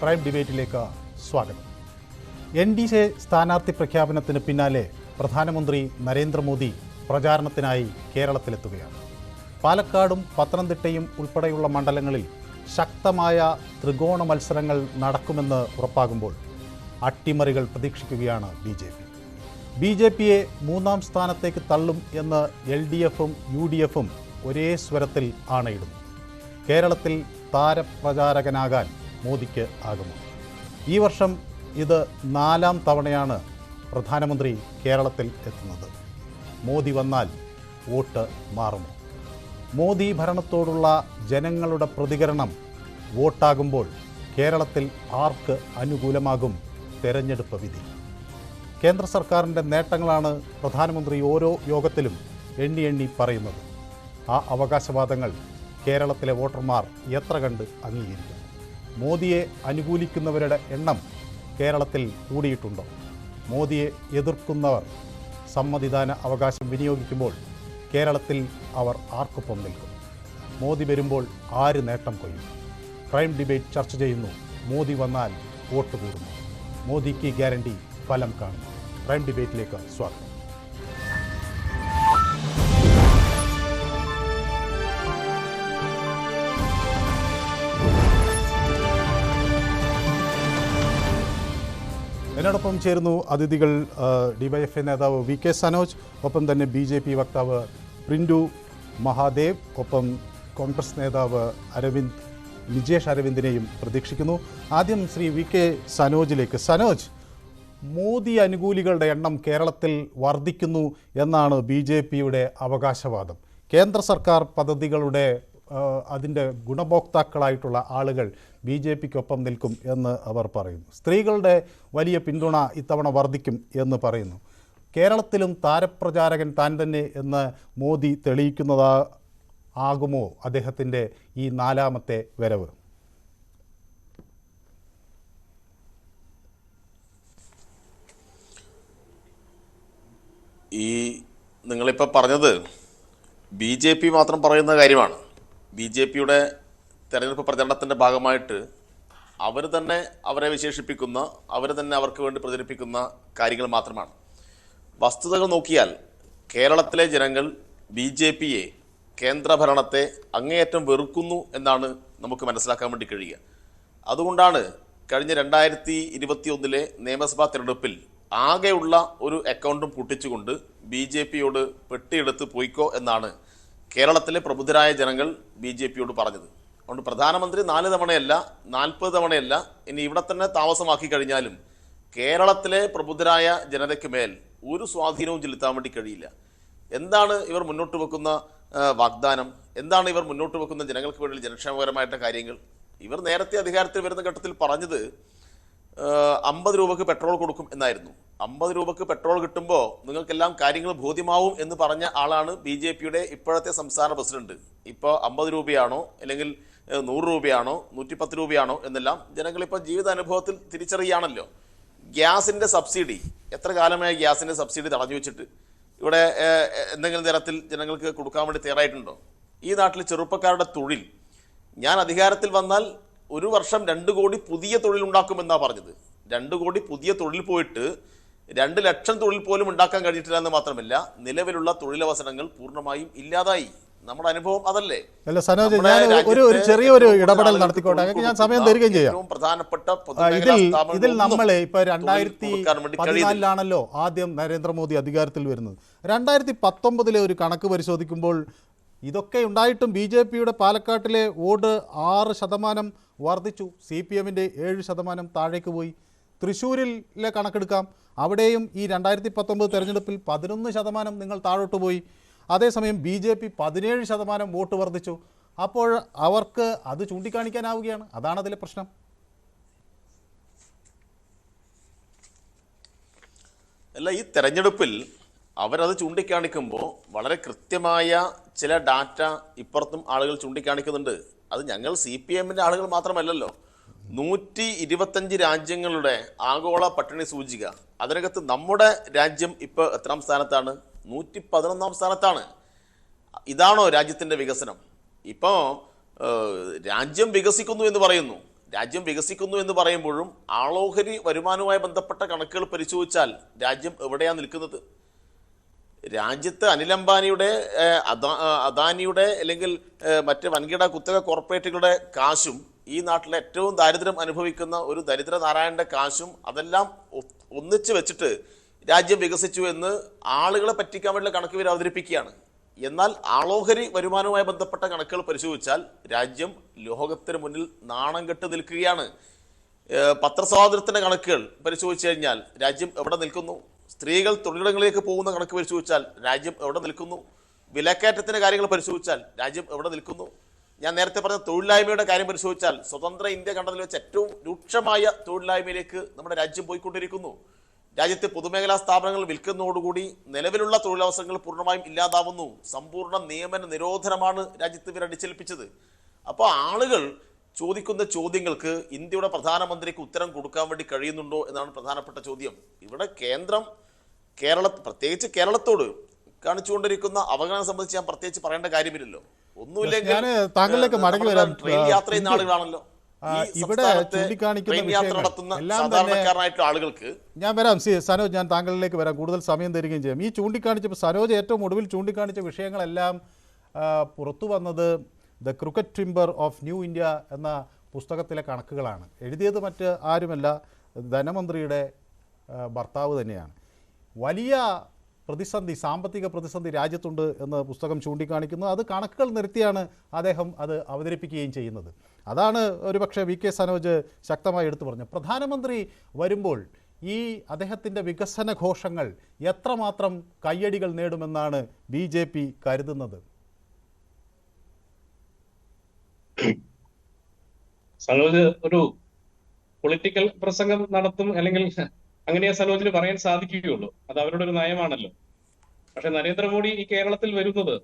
Prime ഡിബേറ്റിലേക്ക് സ്വാഗതം. NDA സ്ഥാനാർത്ഥി പ്രഖ്യാപനത്തിന് പിന്നാലെ പ്രധാനമന്ത്രി നരേന്ദ്രമോദി പ്രചാരണത്തിനായി കേരളത്തിലെത്തുകയാണ്. പാലക്കാടും പത്തനംതിട്ടയും ഉൾപ്പെടെയുള്ള മണ്ഡലങ്ങളിൽ ശക്തമായ ത്രികോണ മത്സരങ്ങൾ നടക്കുമെന്ന് ഉറപ്പാകുമ്പോൾ അട്ടിമറികൾ പ്രതീക്ഷിക്കുകയാണ് BJP-യെ മൂന്നാം സ്ഥാനത്തേക്ക് തള്ളും എന്ന് LDFും UDFും ഒരേ സ്വരത്തിൽ ആണയിടുന്നു. കേരളത്തിൽ താരപ്രചാരകനാകാൻ മോദിക്ക് ആകുമോ? ഈ വർഷം ഇത് 4ാം തവണയാണ് പ്രധാനമന്ത്രി കേരളത്തിൽ എത്തുന്നത്. മോദി വന്നാൽ വോട്ട് മാറുമോ? മോദി ഭരണത്തോടുള്ള ജനങ്ങളുടെ പ്രതികരണം വോട്ടാകുമ്പോൾ കേരളത്തിൽ ആർക്ക് അനുകൂലമാകും തെരഞ്ഞെടുപ്പ് വിധി? കേന്ദ്ര സർക്കാരിൻ്റെ നേട്ടങ്ങളാണ് പ്രധാനമന്ത്രി ഓരോ യോഗത്തിലും എണ്ണി പറയുന്നത്. ആ അവകാശവാദങ്ങൾ കേരളത്തിലെ വോട്ടർമാർ എത്ര കണ്ട് അംഗീകരിക്കും? മോദിയെ അനുകൂലിക്കുന്നവരുടെ എണ്ണം കേരളത്തിൽ കൂടിയിട്ടുണ്ടോ? മോദിയെ എതിർക്കുന്നവർ സമ്മതിദാന അവകാശം വിനിയോഗിക്കുമ്പോൾ കേരളത്തിൽ അവർ ആർക്കൊപ്പം നിൽക്കും? മോദി വരുമ്പോൾ ആര് നേട്ടം കൊയ്യും? പ്രൈം ഡിബേറ്റ് ചർച്ച ചെയ്യുന്നു. മോദി വന്നാൽ വോട്ട് കൂടുന്നു. മോദിക്ക് ഗ്യാരണ്ടി ഫലം കാണുന്നു. പ്രൈം ഡിബേറ്റിലേക്ക് സ്വാഗതം. എന്നോടൊപ്പം ചേരുന്നു അതിഥികൾ. DYFI നേതാവ് VK സനോജ്, ഒപ്പം തന്നെ BJP വക്താവ് പ്രിൻറ്റു മഹാദേവ്, ഒപ്പം കോൺഗ്രസ് നേതാവ് വിജേഷ് അരവിന്ദിനെയും പ്രതീക്ഷിക്കുന്നു. ആദ്യം ശ്രീ VK സനോജിലേക്ക്. സനോജ്, മോദി അനുകൂലികളുടെ എണ്ണം കേരളത്തിൽ വർദ്ധിക്കുന്നു എന്നാണ് BJP-യുടെ അവകാശവാദം. കേന്ദ്ര സർക്കാർ പദ്ധതികളുടെ അതിൻ്റെ ഗുണഭോക്താക്കളായിട്ടുള്ള ആളുകൾ BJP-ക്കൊപ്പം നിൽക്കും എന്ന് അവർ പറയുന്നു. സ്ത്രീകളുടെ വലിയ പിന്തുണ ഇത്തവണ വർദ്ധിക്കും എന്ന് പറയുന്നു. കേരളത്തിലും താരപ്രചാരകൻ താൻ തന്നെ എന്ന് മോദി തെളിയിക്കുന്നതാകുമോ അദ്ദേഹത്തിൻ്റെ ഈ 4ാമത്തെ വരവ്? ഈ നിങ്ങളിപ്പോൾ പറഞ്ഞത് BJP മാത്രം പറയുന്ന കാര്യമാണ്. BJP-യുടെ തെരഞ്ഞെടുപ്പ് പ്രചരണത്തിൻ്റെ ഭാഗമായിട്ട് അവർ തന്നെ അവരെ വിശേഷിപ്പിക്കുന്ന, അവർ തന്നെ അവർക്ക് വേണ്ടി പ്രചരിപ്പിക്കുന്ന കാര്യങ്ങൾ മാത്രമാണ്. വസ്തുതകൾ നോക്കിയാൽ കേരളത്തിലെ ജനങ്ങൾ BJP-യെ, കേന്ദ്രഭരണത്തെ അങ്ങേയറ്റം വെറുക്കുന്നു എന്നാണ് നമുക്ക് മനസ്സിലാക്കാൻ വേണ്ടി കഴിയുക. അതുകൊണ്ടാണ് കഴിഞ്ഞ 2021 നിയമസഭാ തിരഞ്ഞെടുപ്പിൽ ആകെയുള്ള ഒരു അക്കൗണ്ടും പൂട്ടിച്ചുകൊണ്ട് BJP-യോട് പെട്ടിയെടുത്ത് പോയിക്കോ എന്നാണ് കേരളത്തിലെ പ്രബുദ്ധരായ ജനങ്ങൾ BJP-യോട് പറഞ്ഞത്. അതുകൊണ്ട് പ്രധാനമന്ത്രി 4 തവണയല്ല 40 തവണയല്ല, ഇനി ഇവിടെ തന്നെ താമസമാക്കി കഴിഞ്ഞാലും കേരളത്തിലെ പ്രബുദ്ധരായ ജനതയ്ക്ക് മേൽ ഒരു സ്വാധീനവും ചെലുത്താൻ വേണ്ടി കഴിയില്ല. എന്താണ് ഇവർ മുന്നോട്ട് വെക്കുന്ന വാഗ്ദാനം? എന്താണ് ഇവർ മുന്നോട്ട് വെക്കുന്ന ജനങ്ങൾക്ക് വേണ്ടി ജനക്ഷേമകരമായിട്ട് കാര്യങ്ങൾ? ഇവർ നേരത്തെ അധികാരത്തിൽ വരുന്ന ഘട്ടത്തിൽ പറഞ്ഞത് 50 രൂപക്ക് പെട്രോൾ കൊടുക്കും എന്നായിരുന്നു. 50 രൂപക്ക് പെട്രോൾ കിട്ടുമ്പോൾ നിങ്ങൾക്കെല്ലാം കാര്യങ്ങൾ ബോധ്യമാവും എന്ന് പറഞ്ഞ ആളാണ് BJP-യുടെ ഇപ്പോഴത്തെ സംസ്ഥാന പ്രസിഡന്റ്. ഇപ്പോൾ 50 രൂപയാണോ അല്ലെങ്കിൽ 100 രൂപയാണോ 110 രൂപയാണോ എന്നെല്ലാം ജനങ്ങളിപ്പോൾ ജീവിതാനുഭവത്തിൽ തിരിച്ചറിയാണല്ലോ. ഗ്യാസിൻ്റെ സബ്സിഡി, എത്ര കാലമായി ഗ്യാസിൻ്റെ സബ്സിഡി തടഞ്ഞു വെച്ചിട്ട് ഇവിടെ എന്തെങ്കിലും തരത്തിൽ ജനങ്ങൾക്ക് കൊടുക്കാൻ വേണ്ടി തയ്യാറായിട്ടുണ്ടോ? ഈ നാട്ടിൽ ചെറുപ്പക്കാരുടെ തൊഴിൽ, ഞാൻ അധികാരത്തിൽ വന്നാൽ 1 വർഷം 2 കോടി പുതിയ തൊഴിലുണ്ടാക്കുമെന്നാണ് പറഞ്ഞത്. 2 കോടി പുതിയ തൊഴിൽ പോയിട്ട് 2 ലക്ഷം തൊഴിൽ പോലും ഉണ്ടാക്കാൻ കഴിഞ്ഞിട്ടില്ല എന്ന് മാത്രമല്ല, നിലവിലുള്ള തൊഴിലവസരങ്ങൾ പൂർണ്ണമായും ഇല്ലാതായി. നമ്മുടെ അനുഭവം അതല്ലേ? അല്ല സനോജ്, ഞാൻ ഒരു ചെറിയൊരു ഇടപെടൽ നടത്തിക്കോട്ടെ, ഞാൻ സമയം തരികയും ചെയ്യാം. പ്രധാനപ്പെട്ട ഇതിൽ നമ്മളെ ഇപ്പൊ 2014 ആദ്യം നരേന്ദ്രമോദി അധികാരത്തിൽ വരുന്നത്. 2019 ഒരു കണക്ക് പരിശോധിക്കുമ്പോൾ ഇതൊക്കെ ഉണ്ടായിട്ടും BJP-യുടെ പാലക്കാട്ടിലെ വോട്ട് 6% വർദ്ധിച്ചു. CPM-ന്റെ 7% താഴേക്ക് പോയി. തൃശ്ശൂരിലെ കണക്കെടുക്കാം, അവിടെയും ഈ 2019 തെരഞ്ഞെടുപ്പിൽ 11% നിങ്ങൾ താഴോട്ട് പോയി. അതേസമയം BJP 17% വോട്ട് വർദ്ധിച്ചു. അപ്പോൾ അവർക്ക് അത് ചൂണ്ടിക്കാണിക്കാനാവുകയാണ്. അതാണ് അതിലെ പ്രശ്നം. അല്ല, ഈ തെരഞ്ഞെടുപ്പിൽ അവരത് ചൂണ്ടിക്കാണിക്കുമ്പോൾ വളരെ കൃത്യമായ ചില ഡാറ്റ ഇപ്പുറത്തും ആളുകൾ ചൂണ്ടിക്കാണിക്കുന്നുണ്ട്. അത് ഞങ്ങൾ CPM-ന്റെ ആളുകൾ മാത്രമല്ലല്ലോ. 125 രാജ്യങ്ങളുടെ ആഗോള പട്ടിണി സൂചിക, അതിനകത്ത് നമ്മുടെ രാജ്യം ഇപ്പോൾ എത്രാം സ്ഥാനത്താണ്? 111ാം സ്ഥാനത്താണ്. ഇതാണോ രാജ്യത്തിൻ്റെ വികസനം? ഇപ്പോൾ രാജ്യം വികസിക്കുന്നു എന്ന് പറയുന്നു. രാജ്യം വികസിക്കുന്നു എന്ന് പറയുമ്പോഴും ആളോഹരി വരുമാനവുമായി ബന്ധപ്പെട്ട കണക്കുകൾ പരിശോധിച്ചാൽ രാജ്യം എവിടെയാണ് നിൽക്കുന്നത്? രാജ്യത്ത് അനിൽ അംബാനിയുടെ അദാനിയുടെ അല്ലെങ്കിൽ മറ്റ് വൻകിട കുത്തക കോർപ്പറേറ്റുകളുടെ കാശും ഈ നാട്ടിലെ ഏറ്റവും ദാരിദ്ര്യം അനുഭവിക്കുന്ന ഒരു ദരിദ്ര നാരായണന്റെ കാശും അതെല്ലാം ഒന്നിച്ച് വെച്ചിട്ട് രാജ്യം വികസിച്ചു എന്ന് ആളുകളെ പറ്റിക്കാൻ വേണ്ടി കണക്ക് ഇവർ അവതരിപ്പിക്കുകയാണ്. എന്നാൽ ആളോഹരി വരുമാനവുമായി ബന്ധപ്പെട്ട കണക്കുകൾ പരിശോധിച്ചാൽ രാജ്യം ലോകത്തിന് മുന്നിൽ നാണം കെട്ട് നിൽക്കുകയാണ്. പത്രസ്വാതന്ത്ര്യത്തിന്റെ കണക്കുകൾ പരിശോധിച്ചു കഴിഞ്ഞാൽ രാജ്യം എവിടെ നിൽക്കുന്നു? സ്ത്രീകൾ തൊഴിലിടങ്ങളിലേക്ക് പോകുന്ന കണക്ക് പരിശോധിച്ചാൽ രാജ്യം എവിടെ നിൽക്കുന്നു? വിലക്കയറ്റത്തിന്റെ കാര്യങ്ങൾ പരിശോധിച്ചാൽ രാജ്യം എവിടെ നിൽക്കുന്നു? ഞാൻ നേരത്തെ പറഞ്ഞ തൊഴിലില്ലായ്മയുടെ കാര്യം പരിശോധിച്ചാൽ സ്വതന്ത്ര ഇന്ത്യ കണ്ടതിൽ വെച്ച് ഏറ്റവും രൂക്ഷമായ തൊഴിലില്ലായ്മയിലേക്ക് നമ്മുടെ രാജ്യം പോയിക്കൊണ്ടിരിക്കുന്നു. രാജ്യത്തെ പൊതുമേഖലാ സ്ഥാപനങ്ങൾ വിൽക്കുന്നതോടുകൂടി നിലവിലുള്ള തൊഴിലവസരങ്ങൾ പൂർണ്ണമായും ഇല്ലാതാവുന്നു. സമ്പൂർണ്ണ നിയമന നിരോധനമാണ് രാജ്യത്ത് ഇവർ അടിച്ചേൽപ്പിച്ചത്. അപ്പോൾ ആളുകൾ ചോദിക്കുന്ന ചോദ്യങ്ങൾക്ക് ഇന്ത്യയുടെ പ്രധാനമന്ത്രിക്ക് ഉത്തരം കൊടുക്കാൻ വേണ്ടി കഴിയുന്നുണ്ടോ എന്നാണ് പ്രധാനപ്പെട്ട ചോദ്യം. ഇവിടെ കേന്ദ്രം പ്രത്യേകിച്ച് കേരളത്തോട് കാണിച്ചുകൊണ്ടിരിക്കുന്ന അവഗണന സംബന്ധിച്ച് ഞാൻ പ്രത്യേകിച്ച് പറയേണ്ട കാര്യമില്ലല്ലോ. ഒന്നുമില്ലെങ്കിൽ താങ്കളിലേക്ക് മടങ്ങി വരാം. ട്രെയിൻ യാത്ര ചെയ്യുന്ന ആളുകളാണല്ലോ ഇവിടെ ചൂണ്ടിക്കാണിക്കുന്ന സാധാരണക്കാരനായിട്ടുള്ള ആളുകൾക്ക്. ഞാൻ വരാം സനോജ്, ഞാൻ താങ്കളിലേക്ക് വരാം, കൂടുതൽ സമയം തരികയും ചെയ്യും. ഈ ചൂണ്ടിക്കാണിച്ച സനോജ് ഏറ്റവും ഒടുവിൽ ചൂണ്ടിക്കാണിച്ച വിഷയങ്ങളെല്ലാം പുറത്തു വന്നത് the cricket timber of new India എന്ന പുസ്തകത്തിലെ കണക്കുകളാണ്. എഴുതിയത് മറ്റ് ആരുമല്ല, ധനമന്ത്രിയുടെ ഭർത്താവ് തന്നെയാണ്. വലിയ പ്രതിസന്ധി, സാമ്പത്തിക പ്രതിസന്ധി രാജ്യത്തുണ്ട് എന്ന് പുസ്തകം ചൂണ്ടിക്കാണിക്കുന്നു. അത് കണക്കുകൾ നിരത്തിയാണ് അദ്ദേഹം അത് അവതരിപ്പിക്കുകയും ചെയ്യുന്നത്. അതാണ് ഒരുപക്ഷെ വി കെ സനോജ് ശക്തമായി എടുത്തു പറഞ്ഞു. പ്രധാനമന്ത്രി വരുമ്പോൾ ഈ അദ്ദേഹത്തിൻ്റെ വികസന ഘോഷങ്ങൾ എത്രമാത്രം കയ്യടികൾ നേടുമെന്നാണ് BJP കരുതുന്നത്? സനോജ് ഒരു പൊളിറ്റിക്കൽ പ്രസംഗം നടത്തും, അല്ലെങ്കിൽ അങ്ങനെ സനോജിന് പറയാൻ സാധിക്കുകയുള്ളൂ. അത് അവരുടെ ഒരു നയമാണല്ലോ. പക്ഷെ നരേന്ദ്രമോദി ഈ കേരളത്തിൽ വരുന്നത്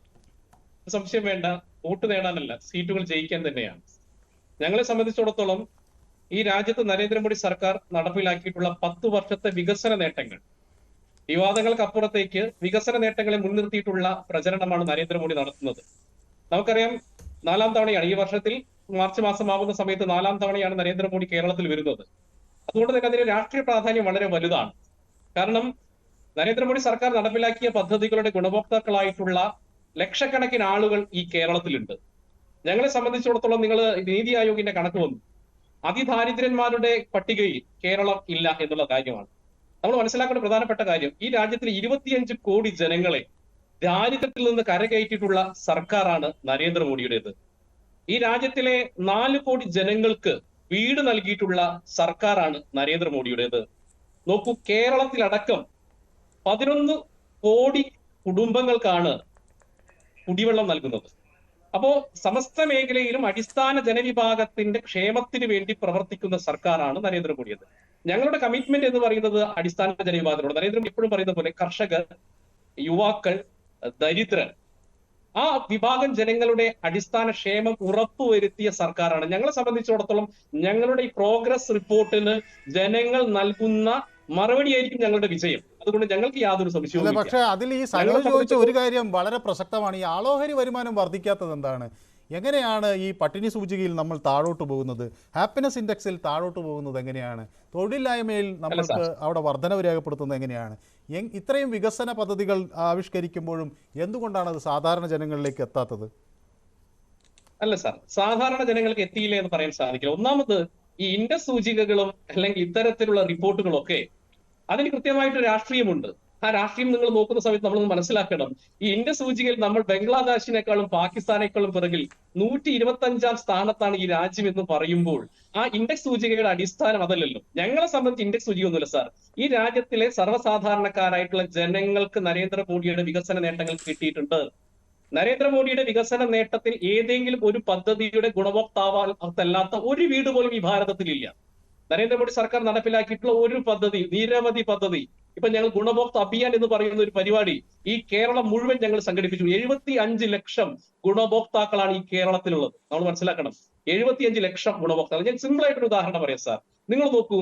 സംശയം വേണ്ട, വോട്ട് നേടാനല്ല, സീറ്റുകൾ ജയിക്കാൻ തന്നെയാണ്. ഞങ്ങളെ സംബന്ധിച്ചിടത്തോളം ഈ രാജ്യത്ത് നരേന്ദ്രമോദി സർക്കാർ നടപ്പിലാക്കിയിട്ടുള്ള 10 വർഷത്തെ വികസന നേട്ടങ്ങൾ, വിവാദങ്ങൾക്കപ്പുറത്തേക്ക് വികസന നേട്ടങ്ങളെ മുൻനിർത്തിയിട്ടുള്ള പ്രചരണമാണ് നരേന്ദ്രമോദി നടത്തുന്നത്. നമുക്കറിയാം, 4ാം തവണയാണ് ഈ വർഷത്തിൽ മാർച്ച് മാസമാകുന്ന സമയത്ത് 4ാം തവണയാണ് നരേന്ദ്രമോദി കേരളത്തിൽ വരുന്നത്. അതുകൊണ്ട് തന്നെ അതിന്റെ രാഷ്ട്രീയ പ്രാധാന്യം വളരെ വലുതാണ്. കാരണം നരേന്ദ്രമോദി സർക്കാർ നടപ്പിലാക്കിയ പദ്ധതികളുടെ ഗുണഭോക്താക്കളായിട്ടുള്ള ലക്ഷക്കണക്കിന് ആളുകൾ ഈ കേരളത്തിലുണ്ട്. ഞങ്ങളെ സംബന്ധിച്ചിടത്തോളം നിങ്ങൾ നീതി ആയോഗിന്റെ കണക്ക് വന്നു, അതിദാരിദ്ര്യന്മാരുടെ പട്ടികയിൽ കേരളം ഇല്ല എന്നുള്ള കാര്യമാണ്. നമ്മൾ മനസ്സിലാക്കേണ്ട പ്രധാനപ്പെട്ട കാര്യം, ഈ രാജ്യത്തിലെ 25 കോടി ജനങ്ങളെ ദാരിദ്ര്യത്തിൽ നിന്ന് കരകയറ്റിയിട്ടുള്ള സർക്കാരാണ് നരേന്ദ്രമോദിയുടേത്. ഈ രാജ്യത്തിലെ 4 കോടി ജനങ്ങൾക്ക് വീട് നൽകിയിട്ടുള്ള സർക്കാരാണ് നരേന്ദ്രമോദിയുടേത്. നോക്കൂ, കേരളത്തിലടക്കം 11 കോടി കുടുംബങ്ങൾക്കാണ് കുടിവെള്ളം നൽകുന്നത്. അപ്പോ സമസ്ത മേഖലയിലും അടിസ്ഥാന ജനവിഭാഗത്തിന്റെ ക്ഷേമത്തിന് വേണ്ടി പ്രവർത്തിക്കുന്ന സർക്കാരാണ് നരേന്ദ്രമോദിയത്. ഞങ്ങളുടെ കമ്മിറ്റ്മെന്റ് എന്ന് പറയുന്നത് അടിസ്ഥാന ജനവിഭാഗത്തിനോട്. നരേന്ദ്രമോദി എപ്പോഴും പറയുന്ന പോലെ കർഷകർ, യുവാക്കൾ, ദരിദ്രർ, ആ വിഭാഗം ജനങ്ങളുടെ അടിസ്ഥാന ക്ഷേമം ഉറപ്പുവരുത്തിയ സർക്കാരാണ്. ഞങ്ങളെ സംബന്ധിച്ചിടത്തോളം ഞങ്ങളുടെ ഈ പ്രോഗ്രസ് റിപ്പോർട്ടിന് ജനങ്ങൾ നൽകുന്ന മറുപടിയായിരിക്കും ഞങ്ങളുടെ വിജയം. അതുകൊണ്ട് ഞങ്ങൾക്ക് യാതൊരു സംശയവും. പക്ഷേ അതിൽ ഈ സനോജ് ചോദിച്ച ഒരു കാര്യം വളരെ പ്രസക്തമാണ്. ഈ ആളോഹരി വരുമാനം വർദ്ധിക്കാത്തത് എന്താണ്? എങ്ങനെയാണ് ഈ പട്ടിണി സൂചികയിൽ നമ്മൾ താഴോട്ട് പോകുന്നത്? ഹാപ്പിനെസ് ഇൻഡെക്സിൽ താഴോട്ട് പോകുന്നത് എങ്ങനെയാണ്? തൊഴിലില്ലായ്മയിൽ നമ്മൾക്ക് അവിടെ വർധനവ് രേഖപ്പെടുത്തുന്നത് എങ്ങനെയാണ്? ഇത്രയും വികസന പദ്ധതികൾ ആവിഷ്കരിക്കുമ്പോഴും എന്തുകൊണ്ടാണ് അത് സാധാരണ ജനങ്ങളിലേക്ക് എത്താത്തത്? അല്ല സാർ, സാധാരണ ജനങ്ങൾക്ക് എത്തിയില്ല എന്ന് പറയാൻ സാധിക്കില്ല. ഒന്നാമത് ഈ ഇൻഡെക്സ് സൂചികകളും അല്ലെങ്കിൽ ഇത്തരത്തിലുള്ള റിപ്പോർട്ടുകളൊക്കെ അതിന് കൃത്യമായിട്ട് രാഷ്ട്രീയമുണ്ട്. ആ രാഷ്ട്രീയം നിങ്ങൾ നോക്കുന്ന സമയത്ത് നമ്മളൊന്ന് മനസ്സിലാക്കണം, ഈ ഇൻഡെക്സ് സൂചികയിൽ നമ്മൾ ബംഗ്ലാദേശിനേക്കാളും പാകിസ്ഥാനേക്കാളും പിറകിൽ 125ാം സ്ഥാനത്താണ് ഈ രാജ്യം എന്ന് പറയുമ്പോൾ ആ ഇൻഡെക്സ് സൂചികയുടെ അടിസ്ഥാനം അതല്ലല്ലോ. ഞങ്ങളെ സംബന്ധിച്ച് ഇൻഡെക്സ് സൂചിക ഒന്നുമില്ല സാർ. ഈ രാജ്യത്തിലെ സർവ്വസാധാരണക്കാരായിട്ടുള്ള ജനങ്ങൾക്ക് നരേന്ദ്രമോദിയുടെ വികസന നേട്ടങ്ങൾ കിട്ടിയിട്ടുണ്ട്. നരേന്ദ്രമോദിയുടെ വികസന നേട്ടത്തിൽ ഏതെങ്കിലും ഒരു പദ്ധതിയുടെ ഗുണഭോക്താവല്ലാത്ത ഒരു വീട് പോലും ഈ ഭാരതത്തിലില്ല. നരേന്ദ്രമോദി സർക്കാർ നടപ്പിലാക്കിയിട്ടുള്ള ഒരു പദ്ധതി, നിരവധി പദ്ധതി. ഇപ്പൊ ഞങ്ങൾ ഗുണഭോക്ത അഭിയാൻ എന്ന് പറയുന്ന ഒരു പരിപാടി ഈ കേരളം മുഴുവൻ ഞങ്ങൾ സംഘടിപ്പിച്ചു. 75 ലക്ഷം ഗുണഭോക്താക്കളാണ് ഈ കേരളത്തിലുള്ളത്. നമ്മൾ മനസ്സിലാക്കണം, 75 ലക്ഷം ഗുണഭോക്താക്കൾ. ഞാൻ സിമ്പിൾ ആയിട്ടൊരു ഉദാഹരണം പറയാം സാർ. നിങ്ങൾ നോക്കൂ,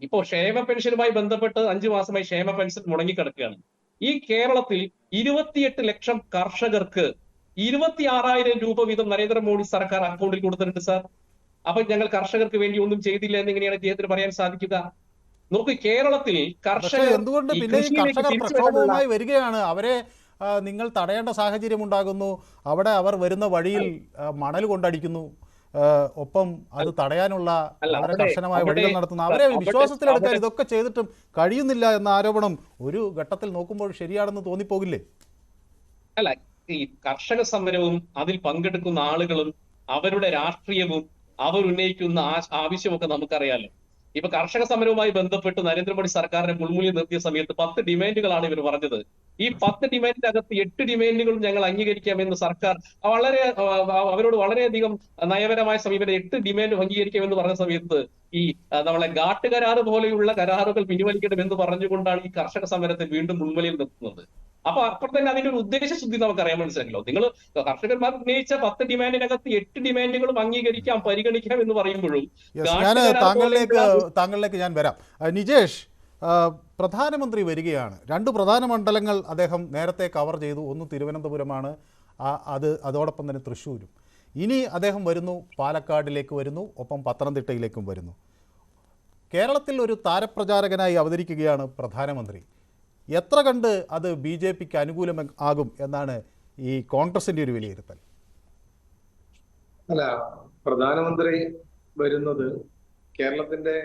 ഇപ്പോ ക്ഷേമ പെൻഷനുമായി ബന്ധപ്പെട്ട് 5 മാസമായി ക്ഷേമ പെൻഷൻ മുടങ്ങിക്കിടക്കുകയാണ്. ഈ കേരളത്തിൽ 28 ലക്ഷം കർഷകർക്ക് 26,000 രൂപ വീതം നരേന്ദ്രമോദി സർക്കാർ അക്കൗണ്ടിൽ കൊടുത്തിട്ടുണ്ട് സാർ. അപ്പൊ ഞങ്ങൾ കർഷകർക്ക് വേണ്ടി ഒന്നും ചെയ്തില്ല എന്നെങ്ങനെയാണ് ഇദ്ദേഹത്തിന് പറയാൻ സാധിക്കുക? നോക്ക്, കേരളത്തിൽ പക്ഷേ കർഷകർ എന്തുകൊണ്ട് ഈ പിന്നെ ഈ കൃഷിയിലേക്ക് കർഷകർ തിരിച്ചു വരാനുള്ള പ്രക്ഷോഭവുമായി വരികയാണ്? അവരെ നിങ്ങൾ തടയേണ്ട സാഹചര്യം ഉണ്ടാകുന്നു. അവിടെ അവർ വരുന്ന വഴിയിൽ മണൽ കൊണ്ടടിക്കുന്നു. ഒപ്പം അത് തടയാനുള്ള അല്ല, വളരെ അവിടെ കർശനമായ അവിടെ വഴികൾ നടത്തുന്നു. അവരെ അവിടെ വിശ്വാസത്തിലെടുക്കാൻ അവിടെ ഇതൊക്കെ ചെയ്തിട്ടും കഴിയുന്നില്ല എന്ന ആരോപണം ഒരു ഘട്ടത്തിൽ നോക്കുമ്പോൾ ശരിയാണെന്ന് തോന്നിപ്പോകില്ലേ? അല്ല, ഈ കർഷക സമരവും അതിൽ പങ്കെടുക്കുന്ന ആളുകളും അവരുടെ രാഷ്ട്രീയവും അവർ ഉന്നയിക്കുന്ന ആവശ്യമൊക്കെ നമുക്കറിയാലോ. ഇപ്പൊ കർഷക സമരവുമായി ബന്ധപ്പെട്ട് നരേന്ദ്രമോദി സർക്കാരിനെ മുൾമുനയിൽ നിർത്തിയ സമയത്ത് 10 ഡിമാൻഡുകളാണ് ഇവർ പറഞ്ഞത്. ഈ 10 ഡിമാൻഡിന്റെ അകത്ത് 8 ഡിമാൻഡുകളും ഞങ്ങൾ അംഗീകരിക്കാമെന്ന് സർക്കാർ വളരെ അവരോട് വളരെയധികം നയപരമായ സമീപനം 8 ഡിമാൻഡ് അംഗീകരിക്കാമെന്ന് പറഞ്ഞ സമയത്ത് ഈ നമ്മളെ ഘാട്ട് കരാറ് പോലെയുള്ള കരാറുകൾ പിൻവലിക്കണമെന്ന് പറഞ്ഞുകൊണ്ടാണ് ഈ കർഷക സമരത്തെ വീണ്ടും മുൾമുനയിൽ നിർത്തുന്നത്. അപ്പൊ അപ്പോൾ തന്നെ അതിന്റെ ഒരു ഉദ്ദേശശുദ്ധി നമുക്കറിയാൻ മനസ്സിലാക്കല്ലോ. നിങ്ങൾ കർഷകന്മാർ ഉന്നയിച്ച 10 ഡിമാൻഡിനകത്ത് 8 ഡിമാൻഡുകളും അംഗീകരിക്കാം, പരിഗണിക്കാം എന്ന് പറയുമ്പോഴും ഞാൻ താങ്കളിലേക്ക് ഞാൻ വരാം. നിജേഷ്, പ്രധാനമന്ത്രി വരികയാണ്. 2 പ്രധാന മണ്ഡലങ്ങൾ അദ്ദേഹം നേരത്തെ കവർ ചെയ്തു. ഒന്ന് തിരുവനന്തപുരമാണ്, അതോടൊപ്പം തന്നെ തൃശ്ശൂരും. ഇനി അദ്ദേഹം വരുന്നു, പാലക്കാടിലേക്ക് വരുന്നു, ഒപ്പം പത്തനംതിട്ടയിലേക്കും വരുന്നു. കേരളത്തിൽ ഒരു താരപ്രചാരകനായി അവതരിക്കുകയാണ് പ്രധാനമന്ത്രി. എത്ര കണ്ട് അത് BJPക്ക് അനുകൂലമാകും എന്നാണ് ഈ കോൺഗ്രസിന്റെ ഒരു വിലയിരുത്തൽ? അല്ല, പ്രധാനമന്ത്രി വരുന്നത് കേരളത്തിന്റെ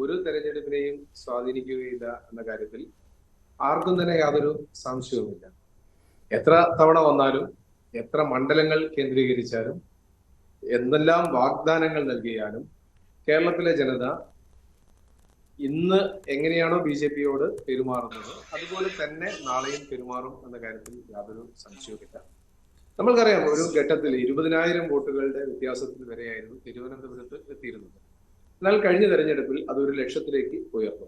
ഒരു തെരഞ്ഞെടുപ്പിനെയും സ്വാധീനിക്കുകയില്ല എന്ന കാര്യത്തിൽ ആർക്കും തന്നെ യാതൊരു സംശയവുമില്ല. എത്ര തവണ വന്നാലും, എത്ര മണ്ഡലങ്ങൾ കേന്ദ്രീകരിച്ചാലും, എന്തെല്ലാം വാഗ്ദാനങ്ങൾ നൽകിയാലും കേരളത്തിലെ ജനത ഇന്ന് എങ്ങനെയാണോ BJPയോട് പെരുമാറുന്നത് അതുപോലെ തന്നെ നാളെയും പെരുമാറും എന്ന കാര്യത്തിൽ യാതൊരു സംശയവുമില്ല. നമ്മൾക്കറിയാം, ഒരു ഘട്ടത്തിൽ 20,000 വോട്ടുകളുടെ വ്യത്യാസത്തിൽ വരെയായിരുന്നു തിരുവനന്തപുരത്ത് എത്തിയിരുന്നത്. എന്നാൽ കഴിഞ്ഞ തെരഞ്ഞെടുപ്പിൽ അത് 1 ലക്ഷത്തിലേക്ക് ഉയർന്നു.